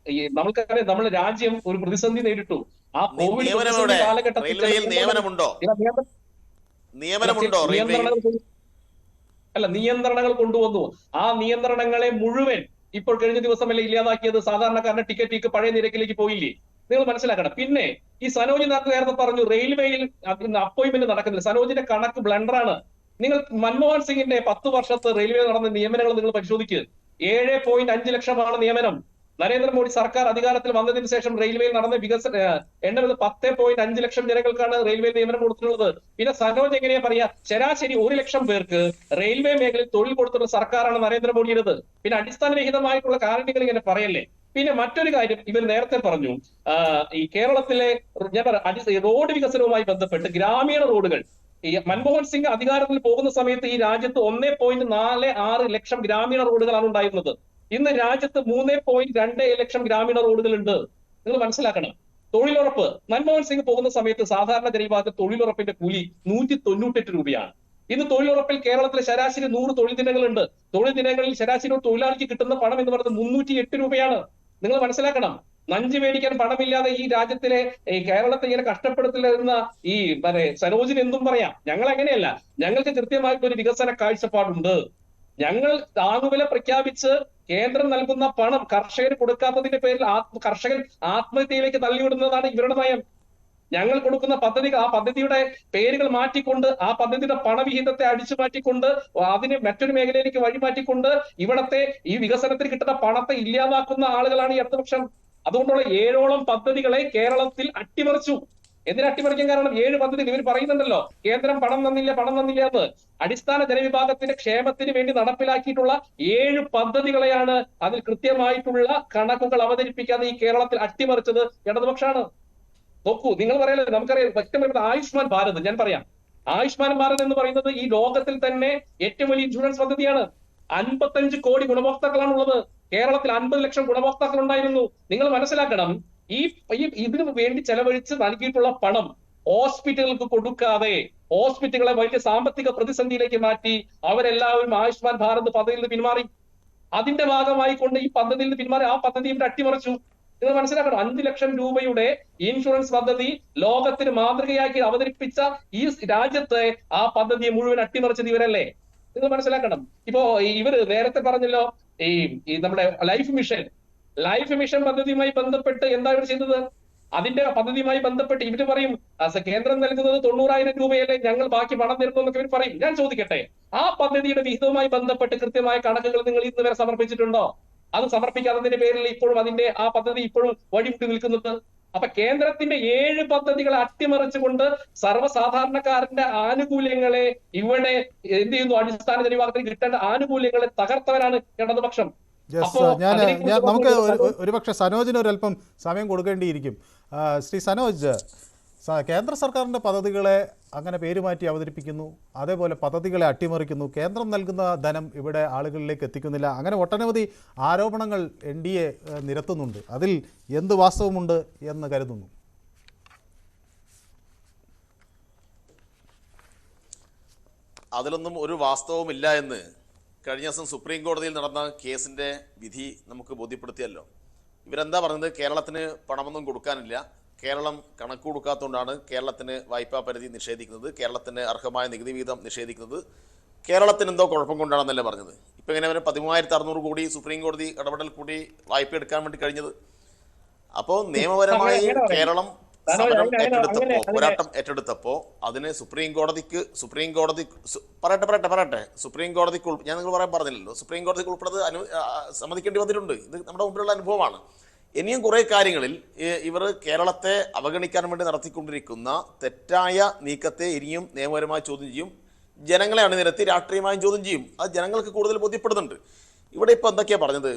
നമുക്കറിയാം നമ്മുടെ രാജ്യം ഒരു പ്രതിസന്ധി നേരിട്ടു. ആ കോവിഡ് നിയമനം പ്രതിസന്ധി എവിടെ? കാലഘട്ടത്തിൽ റെയിൽവേയിൽ നിയമനമുണ്ടോ? നിയമനമുണ്ടോ റെയിൽവേയിൽ? നിയന്ത്രണങ്ങൾ കൊണ്ടുവന്നു. ആ നിയന്ത്രണങ്ങളെ മുഴുവൻ ഇപ്പോൾ കഴിഞ്ഞ ദിവസമല്ലേ ഇല്ലാതാക്കിയത്? സാധാരണക്കാരന്റെ ടിക്കറ്റ് പഴയ നിരക്കിലേക്ക് പോയില്ലേ? നിങ്ങൾ മനസ്സിലാക്കണം. പിന്നെ ഈ സനോജ് നേരത്തെ പറഞ്ഞു റെയിൽവേയിൽ അപ്പോയിന്റ്മെന്റ് നടക്കുന്നില്ല. സനോജിന്റെ കണക്ക് ബ്ലണ്ടറാണ്. നിങ്ങൾ മൻമോഹൻ സിംഗിന്റെ 10 വർഷത്തെ റെയിൽവേ നടന്ന നിയമനങ്ങൾ നിങ്ങൾ പരിശോധിക്കുക. 7.5 ലക്ഷമാണ് നിയമനം. നരേന്ദ്രമോദി സർക്കാർ അധികാരത്തിൽ വന്നതിന് ശേഷം റെയിൽവേയിൽ നടന്ന എണ്ണം 10.5 ലക്ഷം ജനങ്ങൾക്കാണ് റെയിൽവേ നിയമനം കൊടുത്തിട്ടുള്ളത്. പിന്നെ സനോജ് എങ്ങനെയാ പറയാ ശരാശരി 1 ലക്ഷം പേർക്ക് റെയിൽവേ മേഖലയിൽ തൊഴിൽ കൊടുത്തിട്ടുള്ള സർക്കാരാണ് നരേന്ദ്രമോദിയുടേത്. പിന്നെ അടിസ്ഥാനരഹിതമായിട്ടുള്ള കാരണങ്ങൾ ഇങ്ങനെ പറയല്ലേ? പിന്നെ മറ്റൊരു കാര്യം ഇവർ നേരത്തെ പറഞ്ഞു, ഈ കേരളത്തിലെ റോഡ് വികസനവുമായി ബന്ധപ്പെട്ട് ഗ്രാമീണ റോഡുകൾ ഈ മൻമോഹൻ സിംഗ് അധികാരത്തിൽ പോകുന്ന സമയത്ത് ഈ രാജ്യത്ത് 1.46 ലക്ഷം ഗ്രാമീണ റോഡുകളാണ് ഉണ്ടായിരുന്നത്. ഇന്ന് രാജ്യത്ത് 3.2 ലക്ഷം ഗ്രാമീണ റോഡുകളുണ്ട്. നിങ്ങൾ മനസ്സിലാക്കണം. തൊഴിലുറപ്പ് മൻമോഹൻ സിംഗ് പോകുന്ന സമയത്ത് സാധാരണ ജനവിഭാഗത്തിൽ തൊഴിലുറപ്പിന്റെ കൂലി 198 രൂപയാണ്. ഇന്ന് തൊഴിലുറപ്പിൽ കേരളത്തിലെ ശരാശരി 100 തൊഴിൽ ദിനങ്ങളുണ്ട്. തൊഴിൽ ദിനങ്ങളിൽ ശരാശരി ഒരു തൊഴിലാളിക്ക് കിട്ടുന്ന പണം എന്ന് പറയുന്നത് 308 രൂപയാണ്. നിങ്ങൾ മനസ്സിലാക്കണം. നഞ്ച് മേടിക്കാൻ പണമില്ലാതെ ഈ രാജ്യത്തിലെ കേരളത്തെ ഇങ്ങനെ കഷ്ടപ്പെടുത്തില്ലെന്ന ഈ സനോജിന് എന്തും പറയാം. ഞങ്ങൾ അങ്ങനെയല്ല. ഞങ്ങൾക്ക് കൃത്യമായിട്ടൊരു വികസന കാഴ്ചപ്പാടുണ്ട്. ഞങ്ങൾ താങ്ങുവില പ്രഖ്യാപിച്ച് കേന്ദ്രം നൽകുന്ന പണം കർഷകന് കൊടുക്കാത്തതിന്റെ പേരിൽ കർഷകൻ ആത്മഹത്യയിലേക്ക് തള്ളിവിടുന്നതാണ് ഇവരുടെ നയം. ഞങ്ങൾ കൊടുക്കുന്ന പദ്ധതികൾ ആ പദ്ധതിയുടെ പേരുകൾ മാറ്റിക്കൊണ്ട് ആ പദ്ധതിയുടെ പണവിഹിതത്തെ അടിച്ചു മാറ്റിക്കൊണ്ട് അതിനെ മറ്റൊരു മേഖലയിലേക്ക് വഴിമാറ്റിക്കൊണ്ട് ഇവിടത്തെ ഈ വികസനത്തിന് കിട്ടുന്ന പണത്തെ ഇല്ലാതാക്കുന്ന ആളുകളാണ് ഈ ഇടതുപക്ഷം. അതുകൊണ്ടുള്ള 7ഓളം പദ്ധതികളെ കേരളത്തിൽ അട്ടിമറിച്ചു. എന്തിനാ അട്ടിമറിക്കാൻ കാരണം? 7 പദ്ധതികൾ ഇവർ പറയുന്നുണ്ടല്ലോ കേന്ദ്രം പണം തന്നില്ല എന്ന്. അടിസ്ഥാന ജനവിഭാഗത്തിന്റെ ക്ഷേമത്തിന് വേണ്ടി നടപ്പിലാക്കിയിട്ടുള്ള 7 പദ്ധതികളെയാണ് അതിൽ കൃത്യമായിട്ടുള്ള കണക്കുകൾ അവതരിപ്പിക്കാതെ ഈ കേരളത്തിൽ അട്ടിമറിച്ചത് ഇടതുപക്ഷമാണ്. നോക്കൂ, നിങ്ങൾ പറയല്ലേ, നമുക്കറിയാം വ്യക്തമായിട്ട് ആയുഷ്മാൻ ഭാരത്. ഞാൻ പറയാം, ആയുഷ്മാൻ ഭാരത് എന്ന് പറയുന്നത് ഈ ലോകത്തിൽ തന്നെ ഏറ്റവും വലിയ ഇൻഷുറൻസ് പദ്ധതിയാണ്. 55 കോടി ഗുണഭോക്താക്കളാണുള്ളത്. കേരളത്തിൽ 50 ലക്ഷം ഗുണഭോക്താക്കൾ ഉണ്ടായിരുന്നു. നിങ്ങൾ മനസ്സിലാക്കണം, ഇതിനു വേണ്ടി ചെലവഴിച്ച് നൽകിയിട്ടുള്ള പണം ഹോസ്പിറ്റലുകൾക്ക് കൊടുക്കാതെ ഹോസ്പിറ്റലുകളെ വലിയ സാമ്പത്തിക പ്രതിസന്ധിയിലേക്ക് മാറ്റി അവരെല്ലാവരും ആയുഷ്മാൻ ഭാരത് പദ്ധതിയിൽ നിന്ന് പിന്മാറി. അതിന്റെ ഭാഗമായി കൊണ്ട് ഈ പദ്ധതിയിൽ നിന്ന് പിന്മാറി ആ പദ്ധതി ഇവിടെ അട്ടിമറിച്ചു. നിങ്ങൾ മനസ്സിലാക്കണം, 5 ലക്ഷം രൂപയുടെ ഇൻഷുറൻസ് പദ്ധതി ലോകത്തിന് മാതൃകയാക്കി അവതരിപ്പിച്ച ഈ രാജ്യത്തെ ആ പദ്ധതിയെ മുഴുവൻ അട്ടിമറിച്ചത് ഇവരല്ലേ? നിങ്ങൾ മനസ്സിലാക്കണം. ഇപ്പോ ഇവര് നേരത്തെ പറഞ്ഞല്ലോ ഈ നമ്മുടെ ലൈഫ് മിഷൻ പദ്ധതിയുമായി ബന്ധപ്പെട്ട് എന്താ ഇവർ ചെയ്തത്? അതിന്റെ പദ്ധതിയുമായി ബന്ധപ്പെട്ട് ഇവര് പറയും കേന്ദ്രം നൽകുന്നത് 90,000 രൂപയല്ലേ, ഞങ്ങൾ ബാക്കി പണം തരുന്നു എന്നൊക്കെ ഇവർ പറയും. ഞാൻ ചോദിക്കട്ടെ, ആ പദ്ധതിയുടെ വിഹിതവുമായി ബന്ധപ്പെട്ട് കൃത്യമായ കണക്കുകൾ നിങ്ങൾ ഇന്ന് വരെ സമർപ്പിച്ചിട്ടുണ്ടോ? അത് സമർപ്പിക്കാത്തതിന്റെ പേരിൽ ഇപ്പോഴും ആ പദ്ധതി ഇപ്പോഴും വഴിമുട്ടി നിൽക്കുന്നത്. അപ്പൊ കേന്ദ്രത്തിന്റെ 7 പദ്ധതികളെ അട്ടിമറിച്ചുകൊണ്ട് സർവ്വസാധാരണക്കാരന്റെ ആനുകൂല്യങ്ങളെ ഇവിടെ എന്ത് ചെയ്യുന്നു? അടിസ്ഥാന ജനവിഭാഗത്തിന് കിട്ടേണ്ട ആനുകൂല്യങ്ങളെ തകർത്തവരാണ് ഇടതുപക്ഷം. നമുക്ക് ഒരുപക്ഷെ സനോജിന് ഒരല്പം സമയം കൊടുക്കേണ്ടിയിരിക്കും. ശ്രീ സനോജ്, കേന്ദ്ര സർക്കാരിൻ്റെ പദ്ധതികളെ അങ്ങനെ പേരുമാറ്റി അവതരിപ്പിക്കുന്നു, അതേപോലെ പദ്ധതികളെ അട്ടിമറിക്കുന്നു, കേന്ദ്രം നൽകുന്ന ധനം ഇവിടെ ആളുകളിലേക്ക് എത്തിക്കുന്നില്ല, അങ്ങനെ ഒട്ടനവധി ആരോപണങ്ങൾ NDA നിരത്തുന്നുണ്ട്. അതിൽ എന്ത് വാസ്തവമുണ്ട് എന്ന് കരുതുന്നു? അതിലൊന്നും ഒരു വാസ്തവമില്ല എന്ന് കഴിഞ്ഞ ദിവസം സുപ്രീം കോടതിയിൽ നടന്ന കേസിൻ്റെ വിധി നമുക്ക് ബോധ്യപ്പെടുത്തിയല്ലോ. ഇവരെന്താ പറഞ്ഞത്? കേരളത്തിന് പണമൊന്നും കൊടുക്കാനില്ല, കേരളം കണക്ക് കൊടുക്കാത്തതുകൊണ്ടാണ് കേരളത്തിന് വായ്പാ പരിധി നിഷേധിക്കുന്നത്, കേരളത്തിന് അർഹമായ നികുതി വീതം നിഷേധിക്കുന്നത്, കേരളത്തിന് എന്തോ കുഴപ്പം കൊണ്ടാണെന്നല്ലേ പറഞ്ഞത്. ഇപ്പം ഇങ്ങനെ അവർ 13,600 കോടി സുപ്രീം കോടതി ഇടപെടൽ കൂടി വായ്പ എടുക്കാൻ വേണ്ടി കഴിഞ്ഞത്. അപ്പോൾ നിയമപരമായി കേരളം പോരാട്ടം ഏറ്റെടുത്തപ്പോൾ അതിന് സുപ്രീം കോടതി ഞാൻ നിങ്ങൾ പറയാൻ പറഞ്ഞില്ലല്ലോ, സുപ്രീം കോടതിക്ക് ഉൾപ്പെടെ സമ്മതിക്കേണ്ടി വന്നിട്ടുണ്ട്. ഇത് നമ്മുടെ മുമ്പിലുള്ള അനുഭവമാണ്. ഇനിയും കുറേ കാര്യങ്ങളിൽ ഇവർ കേരളത്തെ അവഗണിക്കാൻ വേണ്ടി നടത്തിക്കൊണ്ടിരിക്കുന്ന തെറ്റായ നീക്കത്തെ ഇനിയും നിയമപരമായി ചോദ്യം ചെയ്യും, ജനങ്ങളെ അണിനിരത്തി രാഷ്ട്രീയമായും ചോദ്യം ചെയ്യും. അത് ജനങ്ങൾക്ക് കൂടുതൽ ബോധ്യപ്പെടുന്നുണ്ട്. ഇവിടെ ഇപ്പോൾ എന്തൊക്കെയാണ് പറഞ്ഞത്?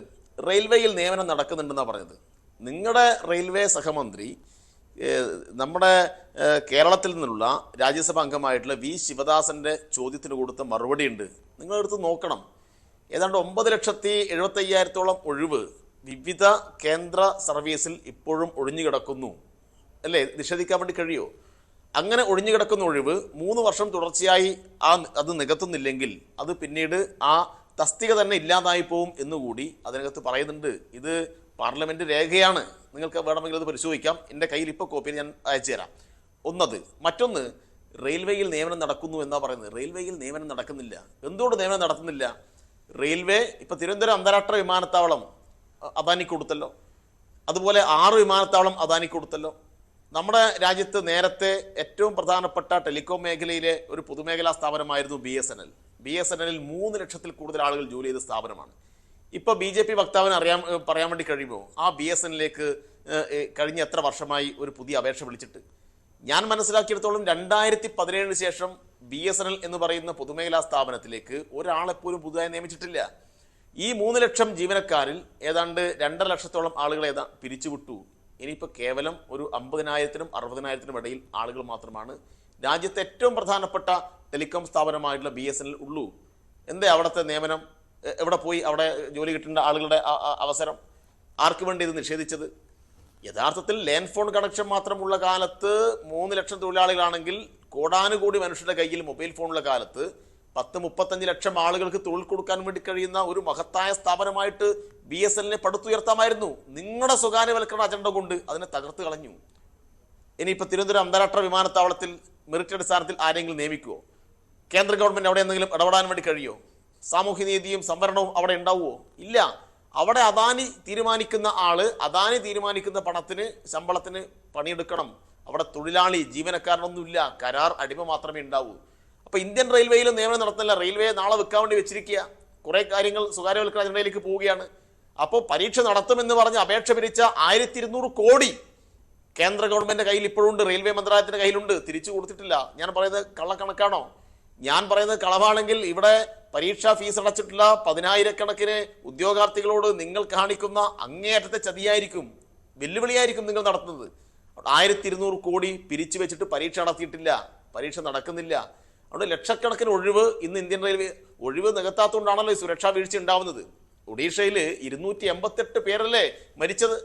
റെയിൽവേയിൽ നിയമനം നടക്കുന്നുണ്ടെന്നാണ് പറഞ്ഞത്. നിങ്ങളുടെ റെയിൽവേ സഹമന്ത്രി നമ്മുടെ കേരളത്തിൽ നിന്നുള്ള രാജ്യസഭ അംഗമായിട്ടുള്ള വി ശിവദാസൻ്റെ ചോദ്യത്തിന് കൊടുത്ത മറുപടി ഉണ്ട്, നിങ്ങളെടുത്ത് നോക്കണം. ഏതാണ്ട് 9,75,000 ഒഴിവ് വിവിധ കേന്ദ്ര സർവീസിൽ ഇപ്പോഴും ഒഴിഞ്ഞു കിടക്കുന്നു അല്ലേ? നിഷേധിക്കാൻ വേണ്ടി കഴിയുമോ? അങ്ങനെ ഒഴിഞ്ഞുകിടക്കുന്ന ഒഴിവ് 3 വർഷം തുടർച്ചയായി അത് നികത്തുന്നില്ലെങ്കിൽ അത് പിന്നീട് ആ തസ്തിക തന്നെ ഇല്ലാതായി പോവും എന്നുകൂടി അതിനകത്ത് പറയുന്നുണ്ട്. ഇത് പാർലമെന്റ് രേഖയാണ്, നിങ്ങൾക്ക് വേണമെങ്കിൽ അത് പരിശോധിക്കാം. എൻ്റെ കയ്യിൽ ഇപ്പോൾ കോപ്പി ഞാൻ അയച്ചു തരാം. ഒന്നത്. മറ്റൊന്ന്, റെയിൽവേയിൽ നിയമനം നടക്കുന്നു എന്നാ പറയുന്നത്. റെയിൽവേയിൽ നിയമനം നടക്കുന്നില്ല. എന്തുകൊണ്ട് നിയമനം നടത്തുന്നില്ല? റെയിൽവേ ഇപ്പോൾ തിരുവനന്തപുരം അന്താരാഷ്ട്ര വിമാനത്താവളം അദാനി കൊടുത്തല്ലോ, അതുപോലെ 6 വിമാനത്താവളം അദാനി കൊടുത്തല്ലോ. നമ്മുടെ രാജ്യത്ത് നേരത്തെ ഏറ്റവും പ്രധാനപ്പെട്ട ടെലികോം മേഖലയിലെ ഒരു പൊതുമേഖലാ സ്ഥാപനമായിരുന്നു BSNL. BSNLിൽ 3 ലക്ഷത്തിൽ കൂടുതൽ ആളുകൾ ജോലി ചെയ്ത സ്ഥാപനമാണ്. ഇപ്പോൾ BJP വക്താവിന് പറയാൻ വേണ്ടി കഴിയുമോ ആ BSNLിലേക്ക് കഴിഞ്ഞ എത്ര വർഷമായി ഒരു പുതിയ അപേക്ഷ വിളിച്ചിട്ട്? ഞാൻ മനസ്സിലാക്കിയിടത്തോളം 2017 ശേഷം BSNL എന്ന് പറയുന്ന പൊതുമേഖലാ സ്ഥാപനത്തിലേക്ക് ഒരാളെപ്പോലും പുതുതായി നിയമിച്ചിട്ടില്ല. ഈ 3 ലക്ഷം ജീവനക്കാരിൽ ഏതാണ്ട് 2.5 ലക്ഷത്തോളം ആളുകളെ പിരിച്ചുവിട്ടു. ഇനിയിപ്പോൾ കേവലം ഒരു 50,000-നും 60,000-നും ഇടയിൽ ആളുകൾ മാത്രമാണ് രാജ്യത്തെ ഏറ്റവും പ്രധാനപ്പെട്ട ടെലികോം സ്ഥാപനമായിട്ടുള്ള BSNL ഉള്ളൂ. എന്തേ അവിടുത്തെ നിയമനം? എവിടെ പോയി അവിടെ ജോലി കിട്ടേണ്ട ആളുകളുടെ അവസരം? ആർക്ക് വേണ്ടി ഇത് നിഷേധിച്ചത്? യഥാർത്ഥത്തിൽ ലാൻഡ് ഫോൺ കണക്ഷൻ മാത്രമുള്ള കാലത്ത് 3 ലക്ഷം തൊഴിലാളികളാണെങ്കിൽ കോടാനുകൂടി മനുഷ്യരുടെ കയ്യിൽ മൊബൈൽ ഫോണുള്ള കാലത്ത് 10-35 ലക്ഷം ആളുകൾക്ക് തൊഴിൽ കൊടുക്കാൻ വേണ്ടി കഴിയുന്ന ഒരു മഹത്തായ സ്ഥാപനമായിട്ട് BSNLിനെ പടുത്തുയർത്താമായിരുന്നു. നിങ്ങളുടെ സ്വകാര്യവൽക്കരണ അജണ്ട കൊണ്ട് അതിനെ തകർത്ത് കളഞ്ഞു. ഇനിയിപ്പോൾ തിരുവനന്തപുരം അന്താരാഷ്ട്ര വിമാനത്താവളത്തിൽ മെറിറ്റ് അടിസ്ഥാനത്തിൽ ആരെങ്കിലും നിയമിക്കുമോ? കേന്ദ്ര ഗവൺമെന്റ് അവിടെ എന്തെങ്കിലും ഇടപെടാൻ വേണ്ടി കഴിയുമോ? സാമൂഹ്യനീതിയും സംവരണവും അവിടെ ഉണ്ടാവുമോ? ഇല്ല. അവിടെ അദാനി തീരുമാനിക്കുന്ന ആള് അദാനി തീരുമാനിക്കുന്ന പണത്തിന് ശമ്പളത്തിന് പണിയെടുക്കണം. അവിടെ തൊഴിലാളി ജീവനക്കാരനൊന്നുമില്ല, കരാർ അടിമ മാത്രമേ ഉണ്ടാവൂ. അപ്പോൾ ഇന്ത്യൻ റെയിൽവേയിലും നിയമനം നടത്തുന്നില്ല. റെയിൽവേ നാളെ വെക്കാൻ വേണ്ടി വെച്ചിരിക്കുക. കുറേ കാര്യങ്ങൾ സ്വകാര്യവൽക്കരണ അജണ്ടയിലേക്ക് പോവുകയാണ്. അപ്പോൾ പരീക്ഷ നടത്തുമെന്ന് പറഞ്ഞ് അപേക്ഷ പിരിച്ച 1200 കോടി കേന്ദ്ര ഗവൺമെന്റ് കയ്യിൽ ഇപ്പോഴുണ്ട്, റെയിൽവേ മന്ത്രാലയത്തിന്റെ കയ്യിലുണ്ട്, തിരിച്ചു കൊടുത്തിട്ടില്ല. ഞാൻ പറയുന്നത് കള്ളക്കണക്കാണോ? ഞാൻ പറയുന്നത് കളവാണെങ്കിൽ ഇവിടെ പരീക്ഷാ ഫീസ് അടച്ചിട്ടുള്ള 10,000-കണക്കിന് ഉദ്യോഗാർത്ഥികളോട് നിങ്ങൾ കാണിക്കുന്ന അങ്ങേയറ്റത്തെ ചതിയായിരിക്കും, വെല്ലുവിളിയായിരിക്കും നിങ്ങൾ നടത്തുന്നത്. 1200 കോടി പിരിച്ചു വെച്ചിട്ട് പരീക്ഷ നടത്തിയിട്ടില്ല, പരീക്ഷ നടക്കുന്നില്ല. അവിടെ ലക്ഷക്കണക്കിന് ഒഴിവ് ഇന്ന് ഇന്ത്യൻ റെയിൽവേ ഒഴിവ് നികത്താത്തതുകൊണ്ടാണല്ലോ ഈ സുരക്ഷാ വീഴ്ച ഉണ്ടാവുന്നത്. ഒഡീഷയിൽ 288 പേരല്ലേ മരിച്ചത്?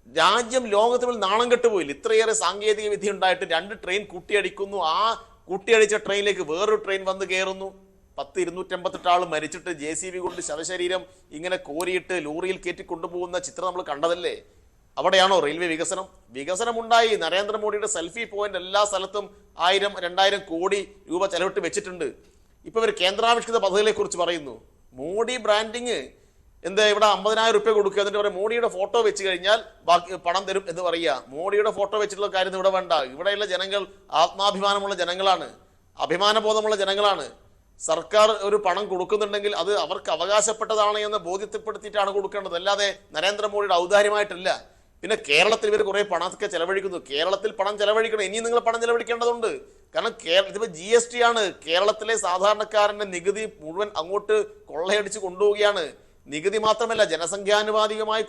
രാജ്യം ലോകത്തിൽ നാണം കെട്ടുപോയില്ല. ഇത്രയേറെ സാങ്കേതിക വിദ്യ ഉണ്ടായിട്ട് 2 ട്രെയിൻ കൂട്ടിയടിക്കുന്നു. ആ കൂട്ടിയടിച്ച ട്രെയിനിലേക്ക് വേറൊരു ട്രെയിൻ വന്ന് കയറുന്നു. 288 ആൾ മരിച്ചിട്ട് JCB കൊണ്ട് ശവശരീരം ഇങ്ങനെ കോരിയിട്ട് ലോറിയിൽ കയറ്റി കൊണ്ടുപോകുന്ന ചിത്രം നമ്മൾ കണ്ടതല്ലേ? അവിടെയാണോ റെയിൽവേ വികസനം? വികസനം ഉണ്ടായി. നരേന്ദ്രമോദിയുടെ സെൽഫി പോയിന്റ് എല്ലാ സ്ഥലത്തും 1000-2000 കോടി രൂപ ചെലവിട്ട് വെച്ചിട്ടുണ്ട്. ഇപ്പൊ ഇവർ കേന്ദ്രാവിഷ്കൃത പദ്ധതികളെ കുറിച്ച് പറയുന്നു. മോഡി ബ്രാൻഡിങ് എന്താ? ഇവിടെ 50,000 രൂപ കൊടുക്കുക, എന്നിട്ട് പറയും മോഡിയുടെ ഫോട്ടോ വെച്ച് കഴിഞ്ഞാൽ ബാക്കി പണം തരും എന്ന് പറയുക. മോഡിയുടെ ഫോട്ടോ വെച്ചിട്ടുള്ള കാര്യം ഇവിടെ വേണ്ട. ഇവിടെയുള്ള ജനങ്ങൾ ആത്മാഭിമാനമുള്ള ജനങ്ങളാണ്, അഭിമാനബോധമുള്ള ജനങ്ങളാണ്. സർക്കാർ ഒരു പണം കൊടുക്കുന്നുണ്ടെങ്കിൽ അത് അവർക്ക് അവകാശപ്പെട്ടതാണ് എന്ന് ബോധ്യപ്പെടുത്തിയിട്ടാണ് കൊടുക്കേണ്ടത്, അല്ലാതെ നരേന്ദ്രമോദിയുടെ ഔദാര്യമായിട്ടല്ല. പിന്നെ കേരളത്തിൽ ഇവർ കുറേ പണമൊക്കെ ചെലവഴിക്കുന്നു. കേരളത്തിൽ പണം ചെലവഴിക്കണം, ഇനിയും നിങ്ങൾ പണം ചെലവഴിക്കേണ്ടതുണ്ട്. കാരണം ഇതിപ്പോൾ GST ആണ്. കേരളത്തിലെ സാധാരണക്കാരൻ്റെ നികുതി മുഴുവൻ അങ്ങോട്ട് കൊള്ളയടിച്ച് കൊണ്ടുപോവുകയാണ്. നികുതി മാത്രമല്ല, ജനസംഖ്യാനുപാതികമായി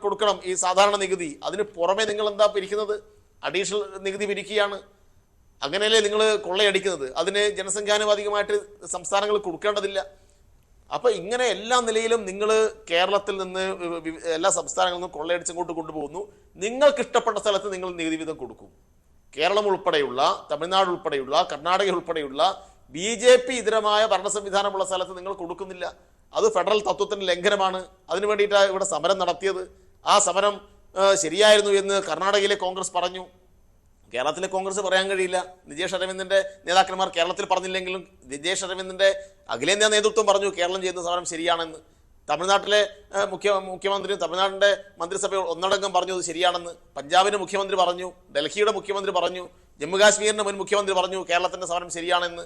കൊടുക്കണം ഈ സാധാരണ നികുതി. അതിന് പുറമെ നിങ്ങൾ എന്താ പിരിക്കുന്നത്? അഡീഷണൽ നികുതി പിരിക്കുകയാണ്. അങ്ങനെയല്ലേ നിങ്ങൾ കൊള്ളയടിക്കുന്നത്? അതിന് ജനസംഖ്യാനുപാതികമായിട്ട് സംസ്ഥാനങ്ങൾ കൊടുക്കേണ്ടതില്ല. അപ്പോൾ ഇങ്ങനെ എല്ലാ നിലയിലും നിങ്ങൾ കേരളത്തിൽ നിന്ന് എല്ലാ സംസ്ഥാനങ്ങളിൽ നിന്നും കൊള്ളയടിച്ചങ്ങോട്ട് കൊണ്ടുപോകുന്നു. നിങ്ങൾക്ക് ഇഷ്ടപ്പെട്ട സ്ഥലത്ത് നിങ്ങൾ നികുതി വീതം കൊടുക്കും. കേരളം ഉൾപ്പെടെയുള്ള, തമിഴ്നാട് ഉൾപ്പെടെയുള്ള, കർണാടക ഉൾപ്പെടെയുള്ള BJP ഇതരമായ ഭരണ സംവിധാനമുള്ള സ്ഥലത്ത് നിങ്ങൾ കൊടുക്കുന്നില്ല. അത് ഫെഡറൽ തത്വത്തിന് ലംഘനമാണ്. അതിനു വേണ്ടിയിട്ടാണ് ഇവിടെ സമരം നടത്തിയത്. ആ സമരം ശരിയായിരുന്നു എന്ന് കർണാടകയിലെ കോൺഗ്രസ് പറഞ്ഞു. കേരളത്തിലെ കോൺഗ്രസ് പറയാൻ കഴിയില്ല. നിജേഷ് അരവിന്ദന്റെ നേതാക്കന്മാർ കേരളത്തിൽ പറഞ്ഞില്ലെങ്കിലും നിജേഷ് അരവിന്ദന്റെ അഖിലേന്ത്യാ നേതൃത്വം പറഞ്ഞു കേരളം ചെയ്യുന്ന സമരം ശരിയാണെന്ന്. തമിഴ്നാട്ടിലെ മുഖ്യമന്ത്രിയും തമിഴ്നാടിന്റെ മന്ത്രിസഭ ഒന്നടങ്കം പറഞ്ഞു അത് ശരിയാണെന്ന്. പഞ്ചാബിന്റെ മുഖ്യമന്ത്രി പറഞ്ഞു, ഡൽഹിയുടെ മുഖ്യമന്ത്രി പറഞ്ഞു, ജമ്മുകാശ്മീരിന്റെ മുൻ മുഖ്യമന്ത്രി പറഞ്ഞു കേരളത്തിന്റെ സമരം ശരിയാണെന്ന്.